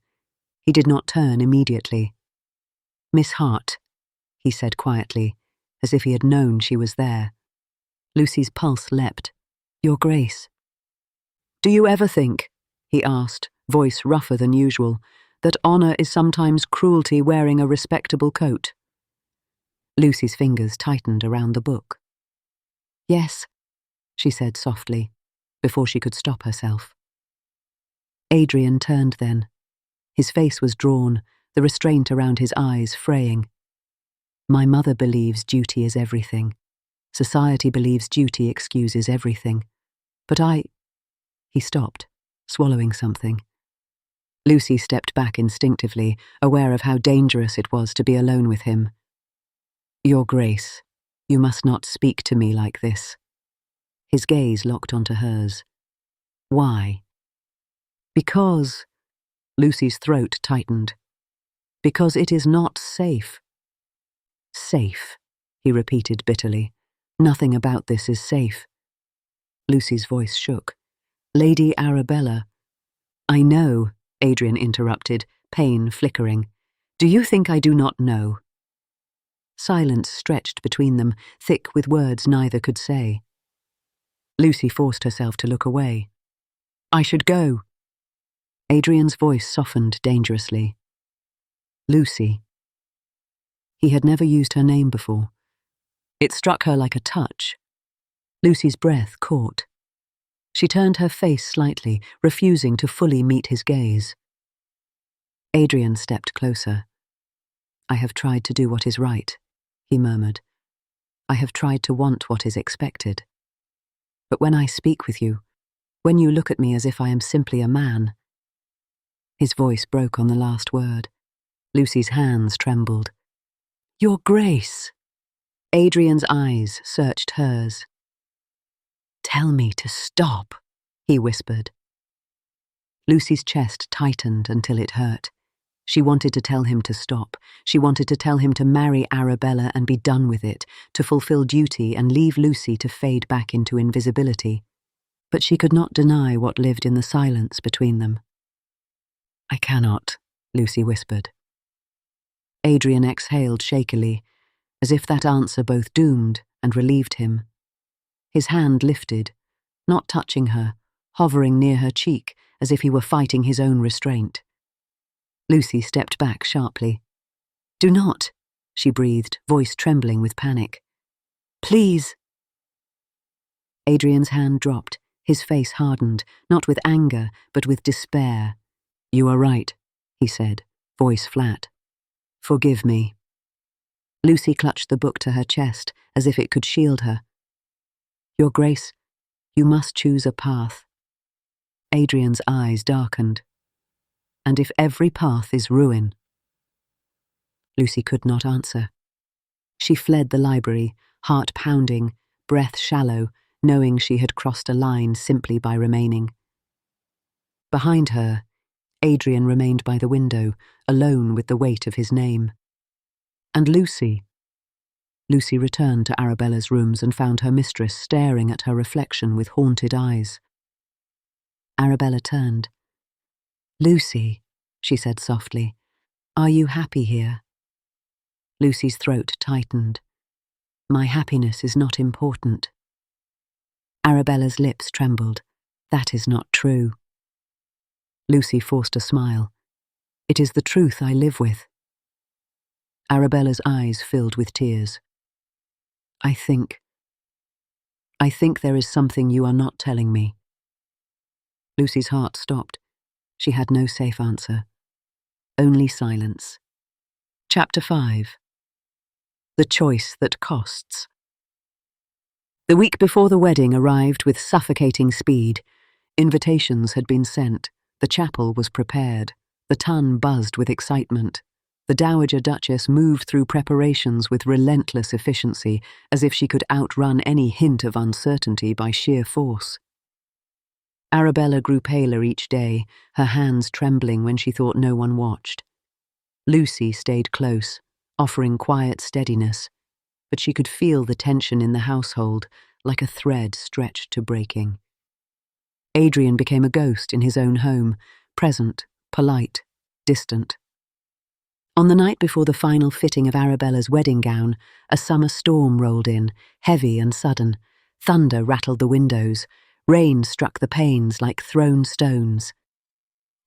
He did not turn immediately. "Miss Hart," he said quietly, as if he had known she was there. Lucy's pulse leapt. "Your Grace." "Do you ever think," he asked, voice rougher than usual, "that honour is sometimes cruelty wearing a respectable coat?" Lucy's fingers tightened around the book. "Yes," she said softly, before she could stop herself. Adrian turned then. His face was drawn, the restraint around his eyes fraying. "My mother believes duty is everything. Society believes duty excuses everything. But I—" He stopped, swallowing something. Lucy stepped back instinctively, aware of how dangerous it was to be alone with him. "Your Grace, you must not speak to me like this." His gaze locked onto hers. "Why?" "Because—" Lucy's throat tightened. "Because it is not safe." "Safe," he repeated bitterly. "Nothing about this is safe." Lucy's voice shook. "Lady Arabella—" "I know," Adrian interrupted, pain flickering. "Do you think I do not know?" Silence stretched between them, thick with words neither could say. Lucy forced herself to look away. "I should go." Adrian's voice softened dangerously. "Lucy." He had never used her name before. It struck her like a touch. Lucy's breath caught. She turned her face slightly, refusing to fully meet his gaze. Adrian stepped closer. "I have tried to do what is right," he murmured. "I have tried to want what is expected. But when I speak with you, when you look at me as if I am simply a man—" His voice broke on the last word. Lucy's hands trembled. "Your Grace!" Adrian's eyes searched hers. "Tell me to stop," he whispered. Lucy's chest tightened until it hurt. She wanted to tell him to stop. She wanted to tell him to marry Arabella and be done with it, to fulfill duty and leave Lucy to fade back into invisibility. But she could not deny what lived in the silence between them. "I cannot," Lucy whispered. Adrian exhaled shakily, as if that answer both doomed and relieved him. His hand lifted, not touching her, hovering near her cheek as if he were fighting his own restraint. Lucy stepped back sharply. "Do not," she breathed, voice trembling with panic. "Please." Adrian's hand dropped, his face hardened, not with anger, but with despair. "You are right," he said, voice flat. "Forgive me." Lucy clutched the book to her chest as if it could shield her. "Your Grace, you must choose a path." Adrian's eyes darkened. "And if every path is ruin?" Lucy could not answer. She fled the library, heart pounding, breath shallow, knowing she had crossed a line simply by remaining. Behind her, Adrian remained by the window, alone with the weight of his name. And Lucy? Lucy returned to Arabella's rooms and found her mistress staring at her reflection with haunted eyes. Arabella turned. "Lucy," she said softly, "are you happy here?" Lucy's throat tightened. "My happiness is not important." Arabella's lips trembled. "That is not true." Lucy forced a smile. "It is the truth I live with." Arabella's eyes filled with tears. I think there is something you are not telling me." Lucy's heart stopped. She had no safe answer. Only silence. Chapter 5. The Choice That Costs. The week before the wedding arrived with suffocating speed. Invitations had been sent. The chapel was prepared. The ton buzzed with excitement. The Dowager Duchess moved through preparations with relentless efficiency, as if she could outrun any hint of uncertainty by sheer force. Arabella grew paler each day, her hands trembling when she thought no one watched. Lucy stayed close, offering quiet steadiness, but she could feel the tension in the household, like a thread stretched to breaking. Adrian became a ghost in his own home, present, polite, distant. On the night before the final fitting of Arabella's wedding gown, a summer storm rolled in, heavy and sudden. Thunder rattled the windows. Rain struck the panes like thrown stones.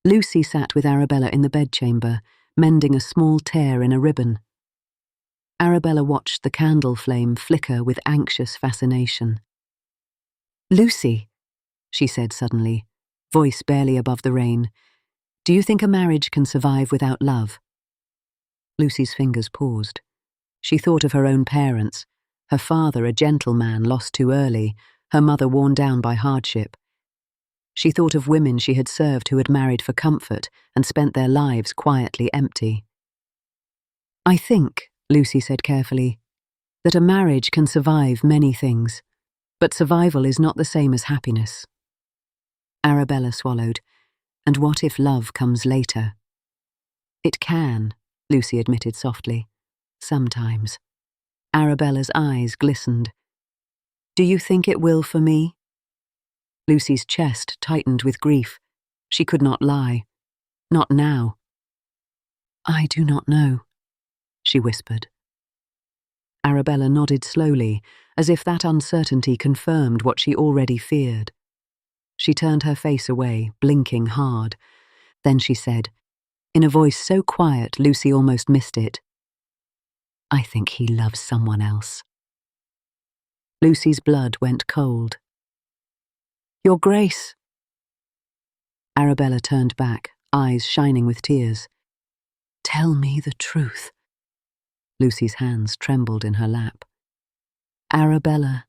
Lucy sat with Arabella in the bedchamber, mending a small tear in a ribbon. Arabella watched the candle flame flicker with anxious fascination. "Lucy," she said suddenly, voice barely above the rain, "do you think a marriage can survive without love?" Lucy's fingers paused. She thought of her own parents, her father a gentleman lost too early, her mother worn down by hardship. She thought of women she had served who had married for comfort and spent their lives quietly empty. "I think," Lucy said carefully, "that a marriage can survive many things, but survival is not the same as happiness." Arabella swallowed. "And what if love comes later?" "It can," Lucy admitted softly. "Sometimes." Arabella's eyes glistened. "Do you think it will for me?" Lucy's chest tightened with grief. She could not lie. Not now. I do not know, she whispered. Arabella nodded slowly, as if that uncertainty confirmed what she already feared. She turned her face away, blinking hard. Then she said, in a voice so quiet Lucy almost missed it, I think he loves someone else. Lucy's blood went cold. Your Grace. Arabella turned back, eyes shining with tears. Tell me the truth. Lucy's hands trembled in her lap. Arabella.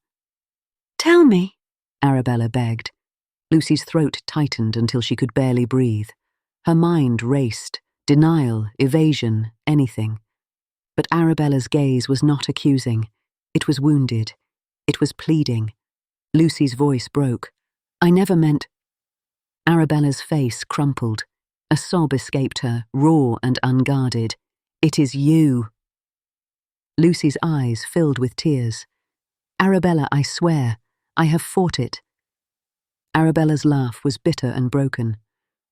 Tell me, Arabella begged. Lucy's throat tightened until she could barely breathe. Her mind raced, denial, evasion, anything. But Arabella's gaze was not accusing. It was wounded. It was pleading. Lucy's voice broke. I never meant... Arabella's face crumpled. A sob escaped her, raw and unguarded. It is you. Lucy's eyes filled with tears. Arabella, I swear, I have fought it. Arabella's laugh was bitter and broken.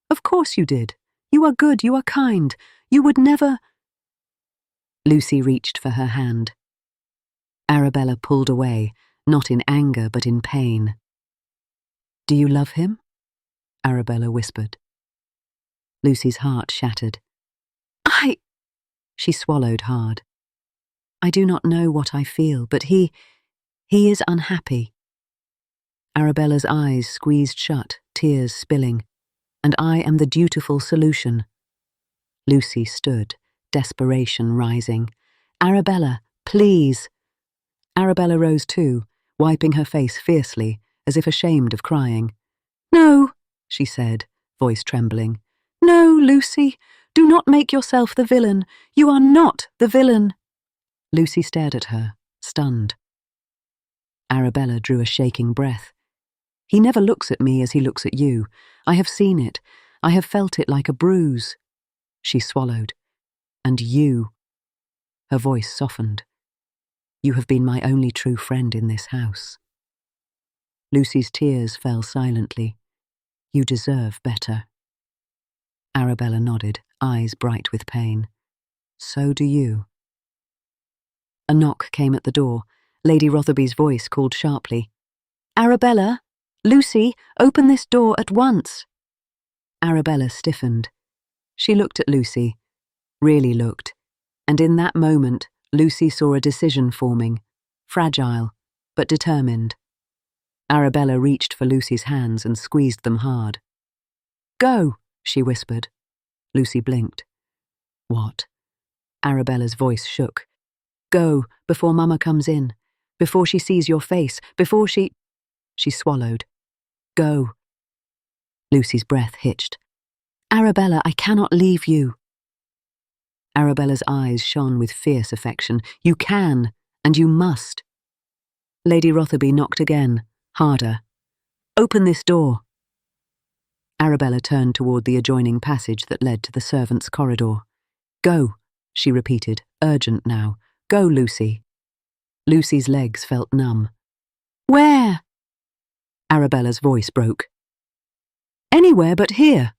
Of course you did. You are good, you are kind. You would never... Lucy reached for her hand. Arabella pulled away, not in anger but in pain. Do you love him? Arabella whispered. Lucy's heart shattered. She swallowed hard. I do not know what I feel, but he is unhappy. Arabella's eyes squeezed shut, tears spilling. And I am the dutiful solution. Lucy stood, desperation rising. Arabella, please. Arabella rose too, wiping her face fiercely, as if ashamed of crying. No, she said, voice trembling. No, Lucy, do not make yourself the villain. You are not the villain. Lucy stared at her, stunned. Arabella drew a shaking breath. He never looks at me as he looks at you. I have seen it. I have felt it like a bruise. She swallowed. And you. Her voice softened. You have been my only true friend in this house. Lucy's tears fell silently. You deserve better. Arabella nodded, eyes bright with pain. So do you. A knock came at the door. Lady Rotherby's voice called sharply. Arabella! Lucy, open this door at once. Arabella stiffened. She looked at Lucy, really looked, and in that moment Lucy saw a decision forming, fragile, but determined. Arabella reached for Lucy's hands and squeezed them hard. Go, she whispered. Lucy blinked. What? Arabella's voice shook. Go, before Mama comes in, before she sees your face, before she... She swallowed. Go. Lucy's breath hitched. Arabella, I cannot leave you. Arabella's eyes shone with fierce affection. You can, and you must. Lady Rotherby knocked again, harder. Open this door. Arabella turned toward the adjoining passage that led to the servants' corridor. Go, she repeated, urgent now. Go, Lucy. Lucy's legs felt numb. Where? Arabella's voice broke. Anywhere but here.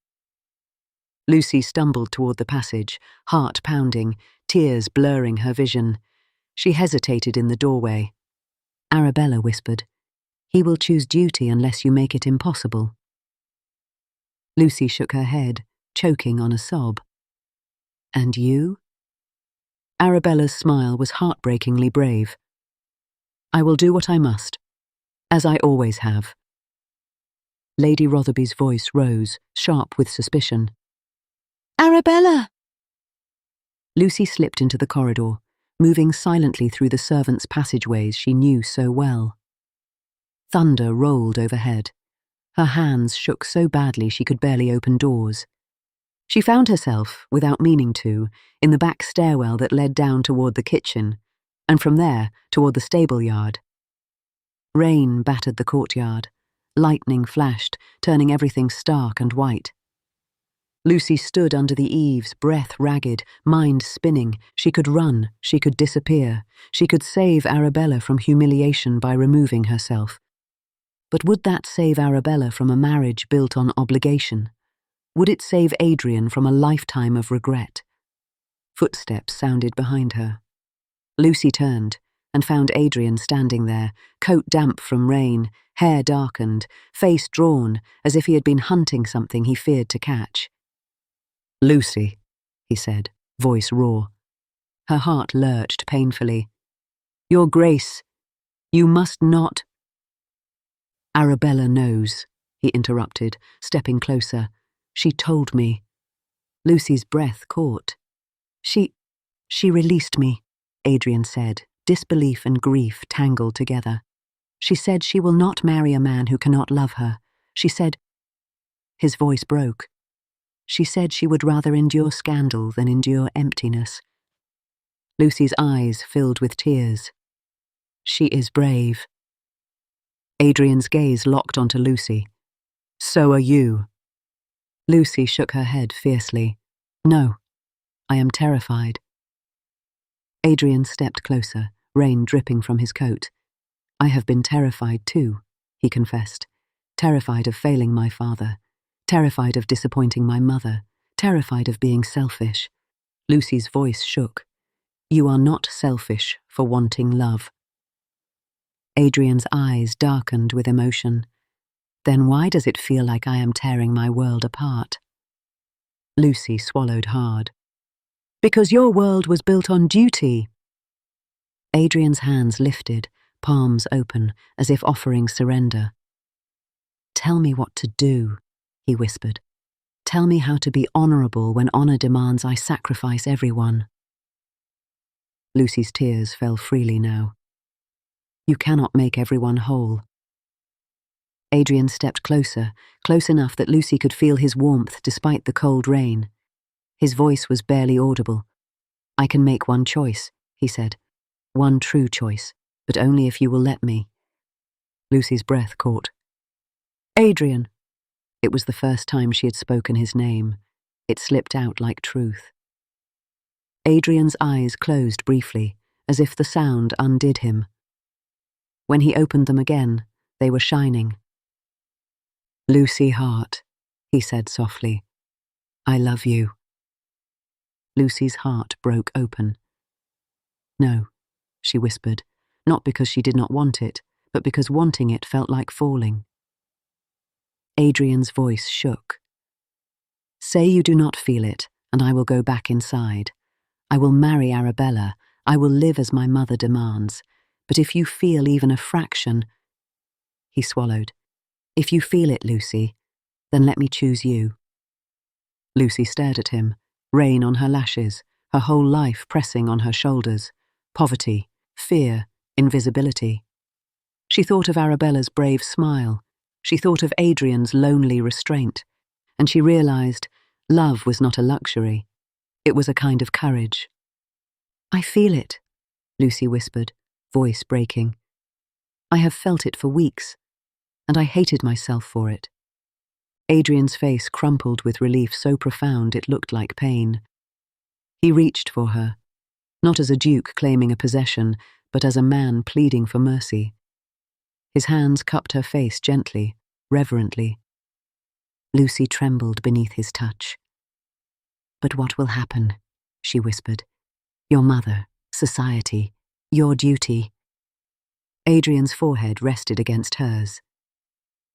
Lucy stumbled toward the passage, heart pounding, tears blurring her vision. She hesitated in the doorway. Arabella whispered, He will choose duty unless you make it impossible. Lucy shook her head, choking on a sob. And you? Arabella's smile was heartbreakingly brave. I will do what I must, as I always have. Lady Rotherby's voice rose, sharp with suspicion. Arabella! Lucy slipped into the corridor, moving silently through the servants' passageways she knew so well. Thunder rolled overhead. Her hands shook so badly she could barely open doors. She found herself, without meaning to, in the back stairwell that led down toward the kitchen, and from there toward the stable yard. Rain battered the courtyard. Lightning flashed, turning everything stark and white. Lucy stood under the eaves, breath ragged, mind spinning. She could run, she could disappear, she could save Arabella from humiliation by removing herself. But would that save Arabella from a marriage built on obligation? Would it save Adrian from a lifetime of regret? Footsteps sounded behind her. Lucy turned and found Adrian standing there, coat damp from rain, hair darkened, face drawn, as if he had been hunting something he feared to catch. "Lucy," he said, voice raw. Her heart lurched painfully. "Your Grace, you must not—" "Arabella knows," he interrupted, stepping closer. "She told me." Lucy's breath caught. She released me," Adrian said, disbelief and grief tangled together. "She said she will not marry a man who cannot love her. She said—" His voice broke. "She said she would rather endure scandal than endure emptiness." Lucy's eyes filled with tears. "She is brave." Adrian's gaze locked onto Lucy. "So are you." Lucy shook her head fiercely. "No, I am terrified." Adrian stepped closer, rain dripping from his coat. "I have been terrified too," he confessed. "Terrified of failing my father. Terrified of disappointing my mother. Terrified of being selfish." Lucy's voice shook. "You are not selfish for wanting love." Adrian's eyes darkened with emotion. "Then why does it feel like I am tearing my world apart?" Lucy swallowed hard. "Because your world was built on duty." Adrian's hands lifted, palms open, as if offering surrender. "Tell me what to do," he whispered. "Tell me how to be honorable when honor demands I sacrifice everyone." Lucy's tears fell freely now. "You cannot make everyone whole." Adrian stepped closer, close enough that Lucy could feel his warmth despite the cold rain. His voice was barely audible. "I can make one choice," he said. "One true choice, but only if you will let me." Lucy's breath caught. "Adrian!" It was the first time she had spoken his name. It slipped out like truth. Adrian's eyes closed briefly, as if the sound undid him. When he opened them again, they were shining. "Lucy Hart," he said softly. "I love you." Lucy's heart broke open. "No," she whispered, not because she did not want it, but because wanting it felt like falling. Adrian's voice shook. "Say you do not feel it, and I will go back inside. I will marry Arabella. I will live as my mother demands. But if you feel even a fraction—" He swallowed. "If you feel it, Lucy, then let me choose you." Lucy stared at him, rain on her lashes, her whole life pressing on her shoulders. Poverty, fear, invisibility. She thought of Arabella's brave smile. She thought of Adrian's lonely restraint. And she realized love was not a luxury. It was a kind of courage. "I feel it," Lucy whispered, voice breaking. "I have felt it for weeks, and I hated myself for it." Adrian's face crumpled with relief so profound it looked like pain. He reached for her, not as a duke claiming a possession, but as a man pleading for mercy. His hands cupped her face gently, reverently. Lucy trembled beneath his touch. "But what will happen?" she whispered. "Your mother, society, your duty." Adrian's forehead rested against hers.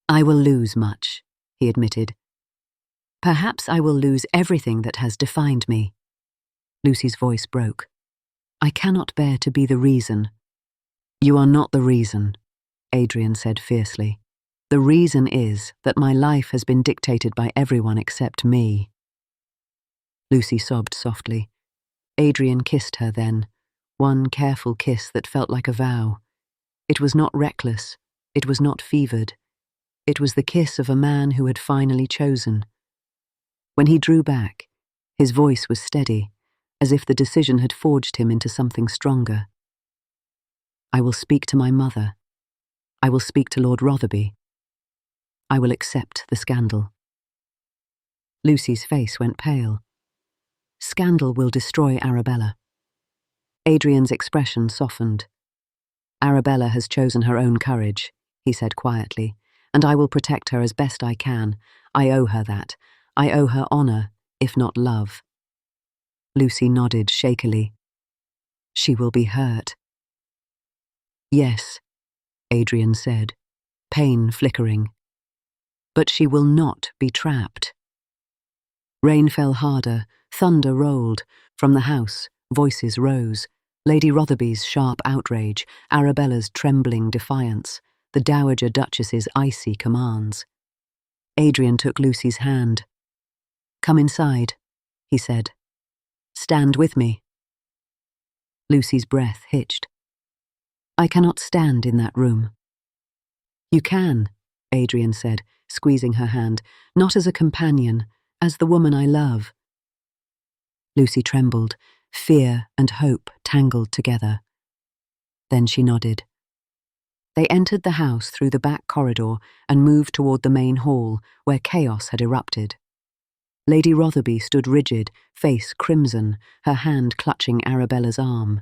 "I will lose much," he admitted. "Perhaps I will lose everything that has defined me." Lucy's voice broke. "I cannot bear to be the reason." "You are not the reason," Adrian said fiercely. "The reason is that my life has been dictated by everyone except me." Lucy sobbed softly. Adrian kissed her then, one careful kiss that felt like a vow. It was not reckless, it was not fevered. It was the kiss of a man who had finally chosen. When he drew back, his voice was steady, as if the decision had forged him into something stronger. "I will speak to my mother. I will speak to Lord Rotherby. I will accept the scandal." Lucy's face went pale. "Scandal will destroy Arabella." Adrian's expression softened. "Arabella has chosen her own courage," he said quietly, "and I will protect her as best I can. I owe her that. I owe her honor, if not love." Lucy nodded shakily. She will be hurt. Yes, Adrian said, pain flickering. But she will not be trapped. Rain fell harder, thunder rolled. From the house, voices rose. Lady Rotherby's sharp outrage, Arabella's trembling defiance, the Dowager Duchess's icy commands. Adrian took Lucy's hand. "Come inside," he said. "Stand with me." Lucy's breath hitched. "I cannot stand in that room." "You can," Adrian said, squeezing her hand, "not as a companion, as the woman I love." Lucy trembled, fear and hope tangled together. Then she nodded. They entered the house through the back corridor and moved toward the main hall, where chaos had erupted. Lady Rotherby stood rigid, face crimson, her hand clutching Arabella's arm.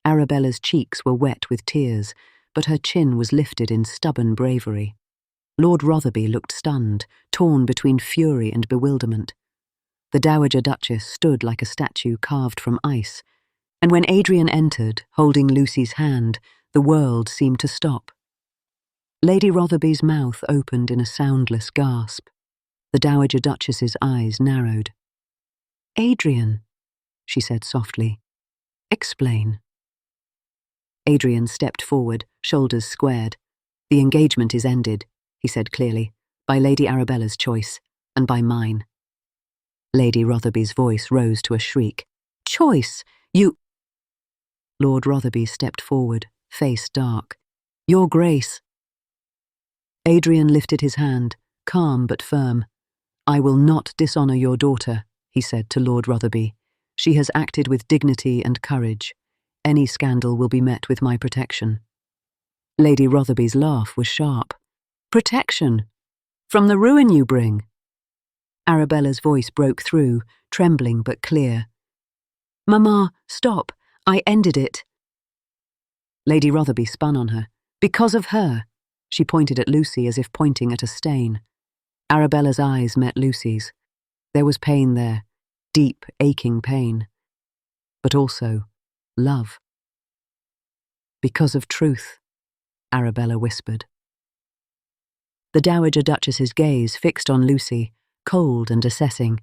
Arabella's cheeks were wet with tears, but her chin was lifted in stubborn bravery. Lord Rotherby looked stunned, torn between fury and bewilderment. The Dowager Duchess stood like a statue carved from ice, and when Adrian entered, holding Lucy's hand, the world seemed to stop. Lady Rotherby's mouth opened in a soundless gasp. The Dowager Duchess's eyes narrowed. "Adrian," she said softly, "explain." Adrian stepped forward, shoulders squared. "The engagement is ended," he said clearly, "by Lady Arabella's choice, and by mine." Lady Rotherby's voice rose to a shriek. "Choice? You—" Lord Rotherby stepped forward, face dark. "Your Grace." Adrian lifted his hand, calm but firm. "I will not dishonour your daughter," he said to Lord Rotherby. "She has acted with dignity and courage. Any scandal will be met with my protection." Lady Rotherby's laugh was sharp. "Protection? From the ruin you bring?" Arabella's voice broke through, trembling but clear. "Mamma, stop. I ended it." Lady Rotherby spun on her. "Because of her." She pointed at Lucy as if pointing at a stain. Arabella's eyes met Lucy's. There was pain there, deep, aching pain. But also love. "Because of truth," Arabella whispered. The Dowager Duchess's gaze fixed on Lucy, cold and assessing.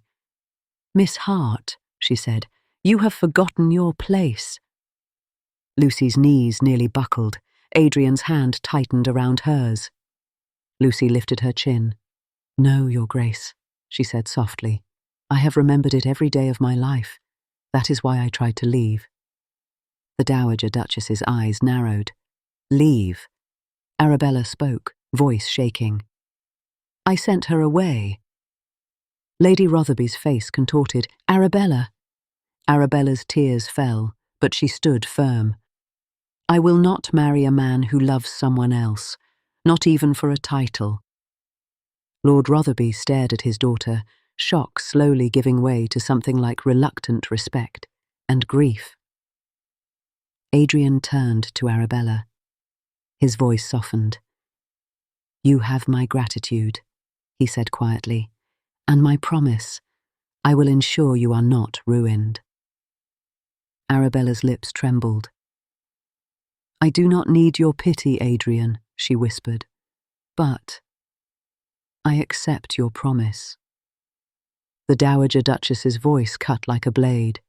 "Miss Hart," she said, "you have forgotten your place." Lucy's knees nearly buckled. Adrian's hand tightened around hers. Lucy lifted her chin. "No, Your Grace," she said softly. "I have remembered it every day of my life. That is why I tried to leave." The Dowager Duchess's eyes narrowed. "Leave?" Arabella spoke, voice shaking. "I sent her away." Lady Rotherby's face contorted. "Arabella!" Arabella's tears fell, but she stood firm. "I will not marry a man who loves someone else, not even for a title." Lord Rotherby stared at his daughter, shock slowly giving way to something like reluctant respect and grief. Adrian turned to Arabella. His voice softened. "You have my gratitude," he said quietly, "and my promise. I will ensure you are not ruined." Arabella's lips trembled. "I do not need your pity, Adrian," she whispered, "but I accept your promise." The Dowager Duchess's voice cut like a blade.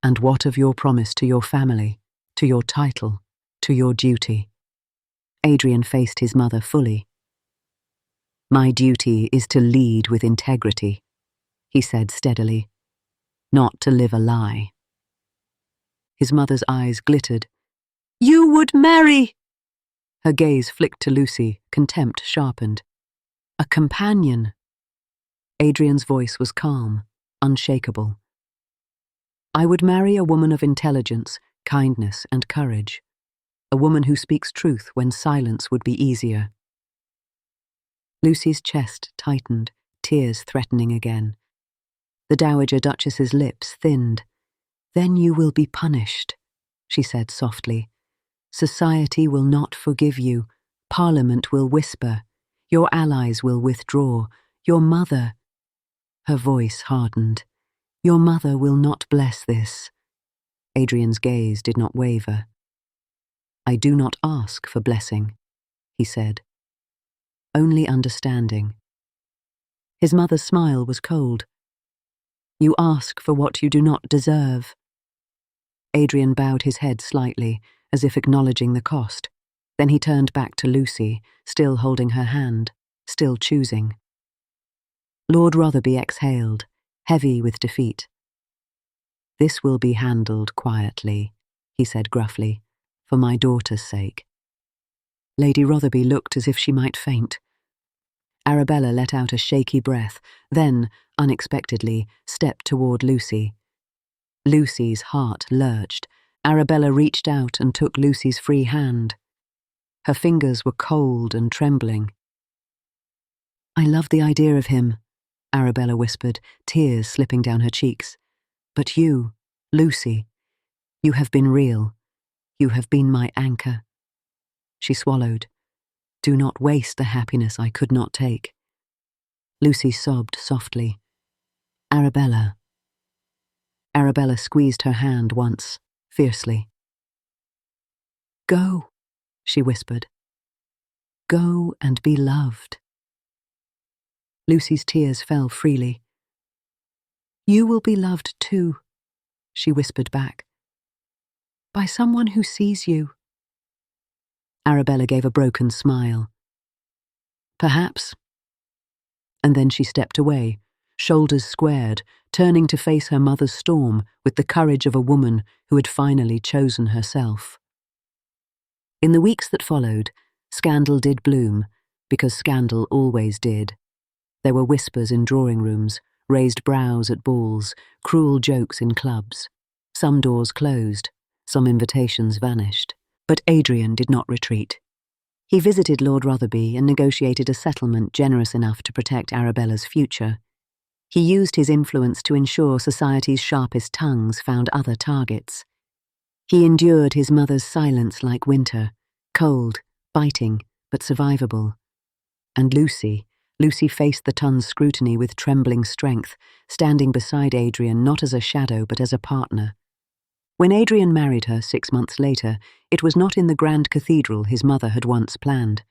"And what of your promise to your family, to your title, to your duty?" Adrian faced his mother fully. "My duty is to lead with integrity," he said steadily, "not to live a lie." His mother's eyes glittered. "You would marry—" Her gaze flicked to Lucy, contempt sharpened. "A companion." Adrian's voice was calm, unshakable. "I would marry a woman of intelligence, kindness, and courage. A woman who speaks truth when silence would be easier." Lucy's chest tightened, tears threatening again. The Dowager Duchess's lips thinned. "Then you will be punished," she said softly. "Society will not forgive you. Parliament will whisper. Your allies will withdraw. Your mother—" Her voice hardened. Your mother will not bless this. Adrian's gaze did not waver. I do not ask for blessing, he said. Only understanding. His mother's smile was cold. You ask for what you do not deserve. Adrian bowed his head slightly, as if acknowledging the cost. Then he turned back to Lucy, still holding her hand, still choosing. Lord Rotherby exhaled, heavy with defeat. This will be handled quietly, he said gruffly, for my daughter's sake. Lady Rotherby looked as if she might faint. Arabella let out a shaky breath, then, unexpectedly, stepped toward Lucy. Lucy's heart lurched. Arabella reached out and took Lucy's free hand. Her fingers were cold and trembling. I love the idea of him, Arabella whispered, tears slipping down her cheeks. But you, Lucy, you have been real. You have been my anchor. She swallowed. Do not waste the happiness I could not take. Lucy sobbed softly. Arabella. Arabella squeezed her hand once, fiercely. Go, she whispered. Go and be loved. Lucy's tears fell freely. You will be loved too, she whispered back. By someone who sees you. Arabella gave a broken smile. Perhaps. And then she stepped away, shoulders squared, turning to face her mother's storm with the courage of a woman who had finally chosen herself. In the weeks that followed, scandal did bloom, because scandal always did. There were whispers in drawing rooms, raised brows at balls, cruel jokes in clubs. Some doors closed, some invitations vanished. But Adrian did not retreat. He visited Lord Rotherby and negotiated a settlement generous enough to protect Arabella's future. He used his influence to ensure society's sharpest tongues found other targets. He endured his mother's silence like winter, cold, biting, but survivable. And Lucy faced the ton's scrutiny with trembling strength, standing beside Adrian not as a shadow but as a partner. When Adrian married her 6 months later, it was not in the grand cathedral his mother had once planned.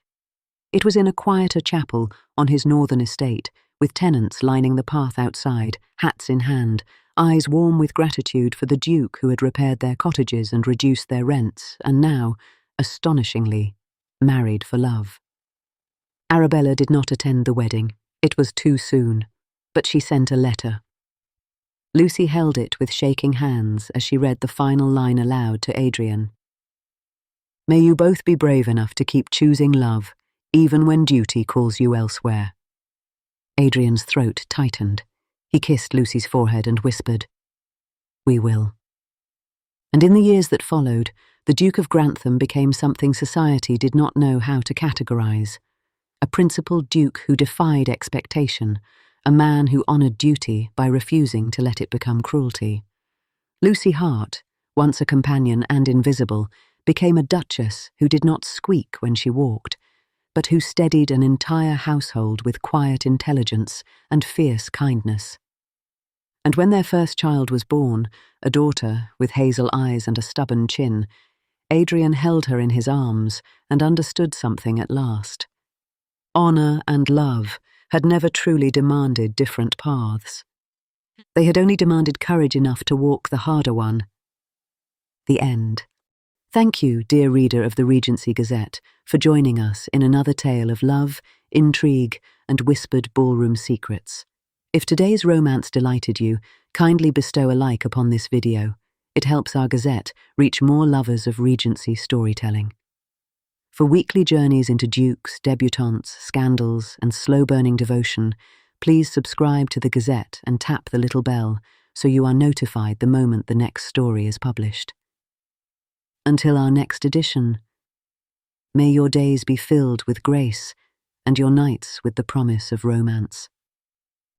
It was in a quieter chapel on his northern estate, with tenants lining the path outside, hats in hand, eyes warm with gratitude for the Duke who had repaired their cottages and reduced their rents, and now, astonishingly, married for love. Arabella did not attend the wedding. It was too soon, but she sent a letter. Lucy held it with shaking hands as she read the final line aloud to Adrian. May you both be brave enough to keep choosing love, even when duty calls you elsewhere. Adrian's throat tightened. He kissed Lucy's forehead and whispered, We will. And in the years that followed, the Duke of Grantham became something society did not know how to categorize. A principled duke who defied expectation, a man who honoured duty by refusing to let it become cruelty. Lucy Hart, once a companion and invisible, became a duchess who did not squeak when she walked, but who steadied an entire household with quiet intelligence and fierce kindness. And when their first child was born, a daughter with hazel eyes and a stubborn chin, Adrian held her in his arms and understood something at last. Honour and love had never truly demanded different paths. They had only demanded courage enough to walk the harder one. The end. Thank you, dear reader of the Regency Gazette, for joining us in another tale of love, intrigue, and whispered ballroom secrets. If today's romance delighted you, kindly bestow a like upon this video. It helps our Gazette reach more lovers of Regency storytelling. For weekly journeys into dukes, debutantes, scandals, and slow-burning devotion, please subscribe to the Gazette and tap the little bell so you are notified the moment the next story is published. Until our next edition, may your days be filled with grace and your nights with the promise of romance.